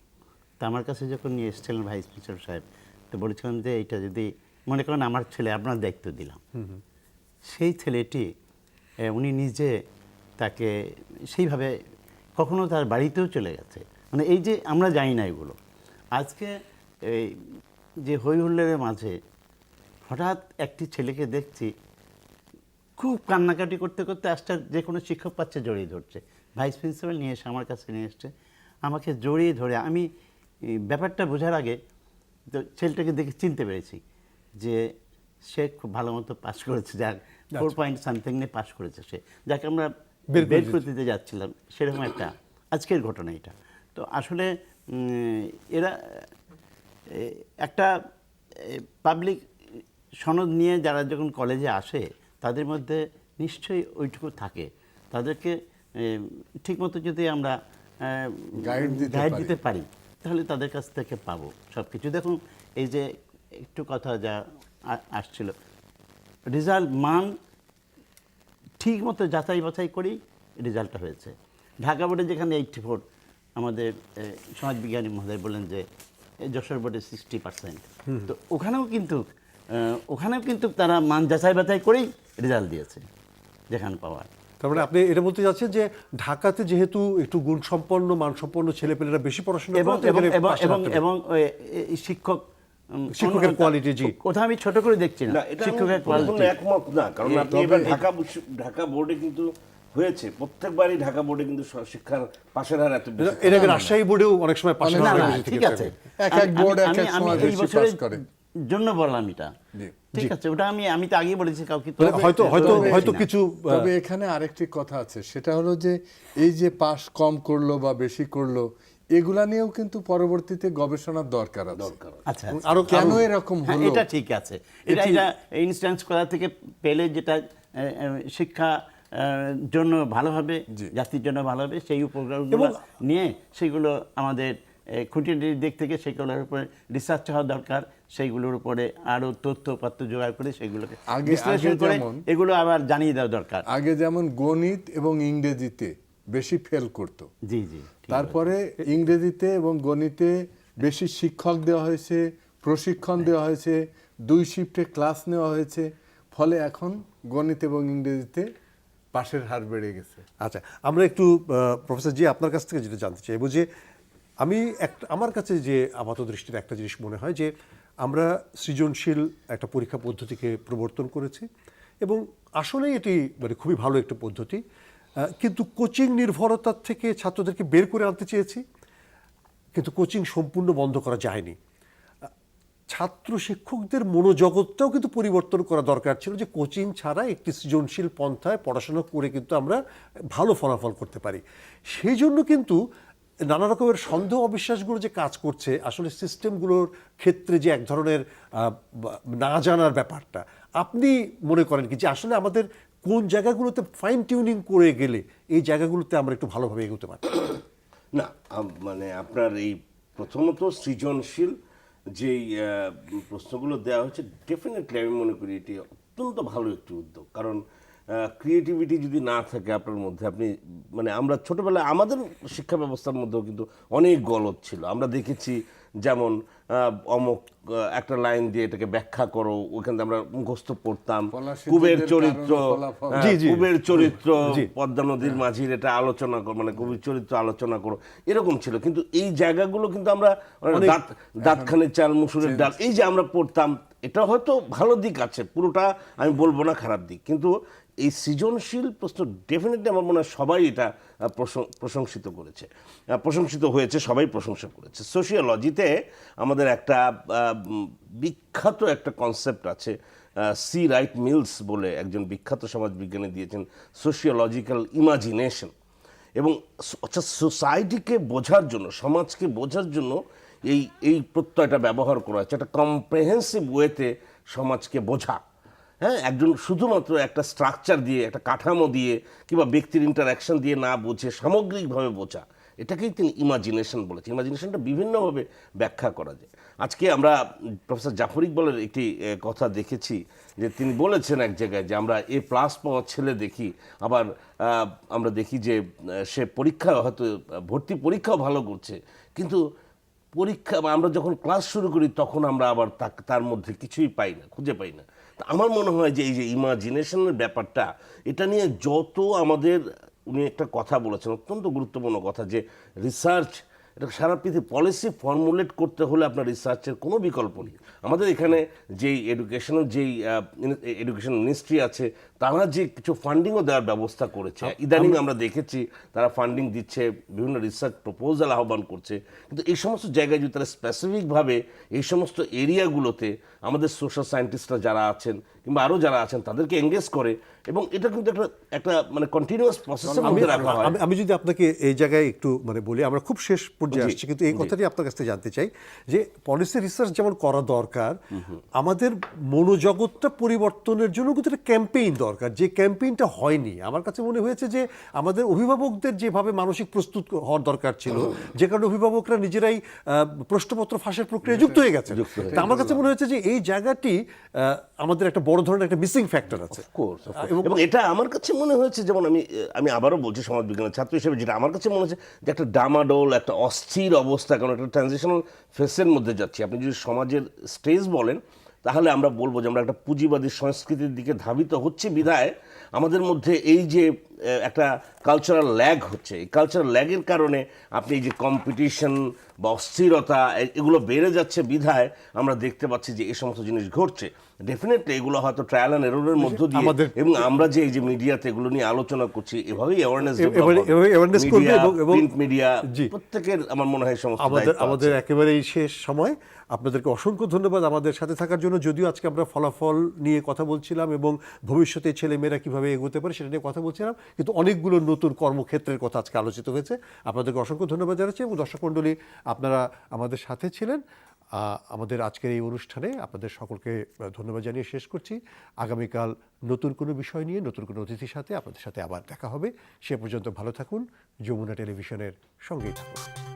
তা আমার কাছে যখন নিয়ে এসেছিলেন ভাইস প্রিন্সিপাল সাহেব, তো বলেছিলাম যে এইটা যদি মনে করেন আমার ছেলে, আপনার দায়িত্ব দিলাম। সেই ছেলেটি উনি নিজে তাকে সেইভাবে কখনো তার বাড়িতেও চলে গেছে। মানে এই যে আমরা জানি না এগুলো। আজকে এই যে হই হুল্লোড়ের মাঝে হঠাৎ একটি ছেলেকে দেখছি খুব কান্নাকাটি করতে করতে আসতে, যে কোনো শিক্ষক পাচ্ছে জড়িয়ে ধরছে। ভাইস প্রিন্সিপাল নিয়ে এসে আমার কাছে নিয়ে এসছে, আমাকে জড়িয়ে ধরে আমি ব্যাপারটা বোঝার আগে তো ছেলেটাকে দেখে চিনতে পেরেছি যে সে খুব ভালো মতো পাস করেছে, যাক 4 পয়েন্ট সামথিং নিয়ে পাস করেছে সে, যাকে আমরা বের করে দিতে যাচ্ছিলাম, সেরকম একটা আজকের ঘটনা এটা। তো আসলে এরা একটা পাবলিক সনদ নিয়ে যারা যখন কলেজে আসে তাদের মধ্যে নিশ্চয়ই ওইটুকু থাকে। তাদেরকে ঠিকমতো যদি আমরা Guide দিতে গাইড পারি। দিতে পারি, তাহলে তাদের কাছ থেকে পাবো সব কিছু। দেখুন, এই যে একটু কথা যা আসছিল, রেজাল্ট মান ঠিক মতো যাচাই বাছাই করেই রেজাল্টটা হয়েছে। ঢাকা বোর্ডে যেখানে 84, আমাদের সমাজবিজ্ঞানী মহোদয় বললেন যে যশোর বোর্ডে 60%, তো ওখানেও কিন্তু তারা মান যাচাই বাছাই করেই রেজাল্ট দিয়েছে যেখানে পাওয়ার। তার মানে আপনি এটা বলতে চাচ্ছেন যে ঢাকাতে যেহেতু একটু গুণসম্পন্ন মানসম্পন্ন ছেলেপেলেরা বেশি পড়াশোনা এবং করে, এখানে পাশে এবং রাখতে এবং এই শিক্ষক শিক্ষকের quality, জি। কোথাও আমি ছোট করে দেখছি না, না, এটা আমি শিক্ষকের পুরোপুরি কোয়ালিটি। একমত না, কারণ আপনি এবার ঢাকা বোর্ডে কিন্তু হয়েছে, প্রত্যেকবারই ঢাকা বোর্ডে কিন্তু শিক্ষার পাশের হার এত বেশি। এর আগে রাজশাহী বোর্ডেও অনেক সময় পাশে না, রাখতে না, বেশি ঠিক থেকে আছে, থাকে। এক এক বোর্ড এক এক সময় এই বেশি বছরের পাস করে। জন্য বললাম এটা, জি। ঠিক আছে, ওটা আমি তো আগেই বলেছি কাউকে তো হয়তো কিছু তবে এখানে আরেকটি কথা আছে, সেটা হলো যে এই যে পাস কম করলো বা বেশি করলো, এগুলা নিয়েও কিন্তু পরবর্তীতে গবেষণার দরকার আছে। আচ্ছা, আরো কেন এরকম হ্যাঁ, হলো? এটা ঠিক আছে, এটা ইনস্ট্যান্স করা থেকে পেলে যেটা শিক্ষা জন্য ভালো হবে, জাতির জন্য ভালো হবে, সেই উপগ্রহগুলো নিয়ে সেগুলো আমাদের খুঁটিনাটির দিক থেকে সেগুলোর উপরে রিসার্চ হওয়া দরকার, সেইগুলোর উপরে আরো তথ্যপত্র জোগাড় করে সেগুলোকে আগে বিশ্লেষণ করে যেমন- এগুলো আবার জানিয়ে দেওয়া দরকার। আগে যেমন গণিত এবং ইংরেজিতে বেশি ফেল করতো, জি জি, তারপরে ইংরেজিতে এবং গণিতে বেশি শিক্ষক দেওয়া হয়েছে, প্রশিক্ষণ দেওয়া হয়েছে, 2 শিফটে ক্লাস নেওয়া হয়েছে, ফলে এখন গণিত এবং ইংরেজিতে পাশের হার বেড়ে গেছে। আচ্ছা, আমরা একটু প্রফেসর জি আপনার কাছ থেকে যেটা জানতে চাইবো যে আমার কাছে যে আপাত দৃষ্টিতে একটা জিনিস মনে হয় যে আমরা সৃজনশীল একটা পরীক্ষা পদ্ধতিকে প্রবর্তন করেছি এবং আসলেই এটি মানে খুবই ভালো একটা পদ্ধতি, কিন্তু কোচিং নির্ভরতার থেকে ছাত্রদেরকে বের করে আনতে চেয়েছি, কিন্তু কোচিং সম্পূর্ণ বন্ধ করা যায়নি। ছাত্র শিক্ষকদের মনোজগৎটাও কিন্তু পরিবর্তন করা দরকার ছিল, যে কোচিং ছাড়া একটি সৃজনশীল পন্থায় পড়াশোনা করে কিন্তু আমরা ভালো ফলাফল করতে পারি। সেই জন্য কিন্তু নানা রকমের সন্দেহ অবিশ্বাসগুলো যে কাজ করছে, আসলে সিস্টেমগুলোর ক্ষেত্রে যে এক ধরনের না জানার ব্যাপারটা, আপনি মনে করেন কি যে আসলে আমাদের কোন জায়গাগুলোতে ফাইন টিউনিং করে গেলে এই জায়গাগুলোতে আমরা একটু ভালোভাবে এগোতে পারি? না, মানে আপনার এই প্রথমত সৃজনশীল যেই প্রশ্নগুলো দেওয়া হচ্ছে, ডেফিনেটলি আমি মনে করি এটি অত্যন্ত ভালো একটি উদ্যোগ। কারণ ক্রিয়েটিভিটি যদি না থাকে আপনার মধ্যে, আপনি মানে আমরা ছোটবেলায় আমাদের শিক্ষা ব্যবস্থার মধ্যেও কিন্তু অনেক গলদ ছিল। আমরা দেখেছি যেমন অমুক একটা লাইন দিয়ে এটাকে ব্যাখ্যা করো, ওইখান থেকে আমরা মুখস্থ পড়তাম। কুবের চরিত্র, কুবের চরিত্র, পদ্মা নদীর মাঝির এটা আলোচনা করো, মানে কবির চরিত্র আলোচনা করো, এরকম ছিল। কিন্তু এই জায়গাগুলো কিন্তু আমরা দাঁতখানের চাল মুসুরের ডাল এই যে আমরা পড়তাম, এটা হয়তো ভালো দিক আছে, পুরোটা আমি বলবো না খারাপ দিক, কিন্তু এই সৃজনশীল প্রশ্ন ডেফিনেটলি আমার মনে হয় সবাই এটা প্রশংসিত হয়েছে, সবাই প্রশংসা করেছে। সোশিওলজিতে আমাদের একটা বিখ্যাত একটা কনসেপ্ট আছে, সি রাইট মিলস বলে একজন বিখ্যাত সমাজবিজ্ঞানী দিয়েছেন, সোশিওলজিক্যাল ইমাজিনেশন। এবং আচ্ছা, সোসাইটিকে বোঝার জন্য, সমাজকে বোঝার জন্য এই প্রত্যয়টা ব্যবহার করা হচ্ছে, একটা কম্প্রেহেন্সিভ ওয়েতে সমাজকে বোঝা। হ্যাঁ, একজন শুধুমাত্র একটা স্ট্রাকচার দিয়ে, একটা কাঠামো দিয়ে কিংবা ব্যক্তির ইন্টারাকশন দিয়ে না বুঝে সামগ্রিকভাবে বোঝা, এটাকেই তিনি ইমাজিনেশন বলেছেন। ইমাজিনেশনটা বিভিন্নভাবে ব্যাখ্যা করা যায়। আজকে আমরা প্রফেসর জাফর ইকবালের একটি কথা দেখেছি যে তিনি বলেছেন এক জায়গায় যে আমরা A+ পাওয়া ছেলে দেখি, আবার আমরা দেখি যে সে পরীক্ষা হয়তো ভর্তি পরীক্ষাও ভালো করছে, কিন্তু পরীক্ষা আমরা যখন ক্লাস শুরু করি তখন আমরা আবার তার মধ্যে কিছুই পাই না, খুঁজে পাই না। তা আমার মনে হয় যে এই যে ইমাজিনেশনের ব্যাপারটা, এটা নিয়ে যত আমাদের, উনি একটা কথা বলেছেন অত্যন্ত গুরুত্বপূর্ণ কথা, যে রিসার্চ, এটা সারা পৃথিবী পলিসি ফর্মুলেট করতে হলে আপনার রিসার্চের কোনো বিকল্প নেই। আমাদের এখানে যেই এডুকেশন মিনিস্ট্রি আছে, তারা যে কিছু ফান্ডিংও দেওয়ার ব্যবস্থা করেছে, ইদানিং আমরা দেখেছি তারা ফান্ডিং দিচ্ছে, বিভিন্ন রিসার্চ প্রপোজাল আহ্বান করছে, কিন্তু এই সমস্ত জায়গায় যদি তারা স্পেসিফিকভাবে এই সমস্ত এরিয়াগুলোতে আমাদের সোশ্যাল সায়েন্টিস্টরা যারা আছেন কিংবা আরও যারা আছেন তাদেরকে এঙ্গেজ করে, এবং এটা কিন্তু একটা মানে কন্টিনিউয়াস প্রসেসের মধ্যে রাখা হয়। আমি যদি আপনাকে এই জায়গায় একটু মানে বলি, আমরা খুব শেষ পর্যায়ে আসছি, কিন্তু এই কথাটি আপনার কাছ থেকে জানতে চাই যে পলিসি রিসার্চ যেমন করা দরকার, আমাদের মনোজগৎটা পরিবর্তনের জন্য কিন্তু একটা ক্যাম্পেইন দরকার, যে ক্যাম্পেইনটা হয়নি। আমার কাছে মনে হয়েছে যে আমাদের অভিভাবকদের যেভাবে মানসিক প্রস্তুত হওয়ার দরকার ছিল, যে কারণে অভিভাবকরা নিজেরাই প্রশ্নপত্র ফাঁসের প্রক্রিয়ায় যুক্ত হয়ে গেছে। তা আমার কাছে মনে হয়েছে যে এই জায়গাটি আমাদের একটা বড় ধরনের একটা মিসিং ফ্যাক্টর আছে। এবং এটা আমার কাছে মনে হয়েছে, যেমন আমি আবারও বলছি সমাজ বিজ্ঞানের ছাত্র হিসেবে, যেটা আমার কাছে মনে হচ্ছে যে একটা ডামাডোল, একটা অস্থির অবস্থা, কারণ একটা ট্রানজিশনাল ফেসের মধ্যে যাচ্ছি। আপনি যদি সমাজের স্টেজ বলেন, তাহলে আমরা বলবো যে আমরা একটা পুঁজিবাদী সংস্কৃতির দিকে ধাবিত হচ্ছে বিধায় আমাদের মধ্যে এই যে একটা কালচারাল ল্যাগ হচ্ছে, এই কালচারাল ল্যাগের কারণে আপনি এই যে কম্পিটিশন বা অস্থিরতা এগুলো বেড়ে যাচ্ছে বিধায় আমরা দেখতে পাচ্ছি যে এই সমস্ত জিনিস ঘটছে। ডেফিনেটলি এগুলো হয়তো ট্রায়াল অ্যান্ড এররের মধ্য দিয়ে, এবং আমরা যে এই যে মিডিয়াতে এগুলো নিয়ে আলোচনা করছি, এভাবেই অ্যাওয়ারনেস করবে এবং প্রিন্ট মিডিয়া প্রত্যেকের, আমার মনে হয় সমস্ত আমাদের একেবারেই শেষ সময়। আপনাদেরকে অসংখ্য ধন্যবাদ আমাদের সাথে থাকার জন্য। যদিও আজকে আমরা ফলাফল নিয়ে কথা বলছিলাম এবং ভবিষ্যতে ছেলেমেয়েরা কীভাবে এগোতে পারে সেটা নিয়ে কথা বলছিলাম, কিন্তু অনেকগুলো নতুন কর্মক্ষেত্রের কথা আজকে আলোচিত হয়েছে। আপনাদেরকে অসংখ্য ধন্যবাদ জানাচ্ছি এবং দর্শক মণ্ডলী, আপনারা আমাদের সাথে ছিলেন আমাদের আজকের এই অনুষ্ঠানে। আপনাদের সকলকে ধন্যবাদ জানিয়ে শেষ করছি। আগামীকাল নতুন কোনো বিষয় নিয়ে নতুন কোনো অতিথির সাথে আপনাদের সাথে আবার দেখা হবে। সে পর্যন্ত ভালো থাকুন, যমুনা টেলিভিশনের সঙ্গেই থাকুন।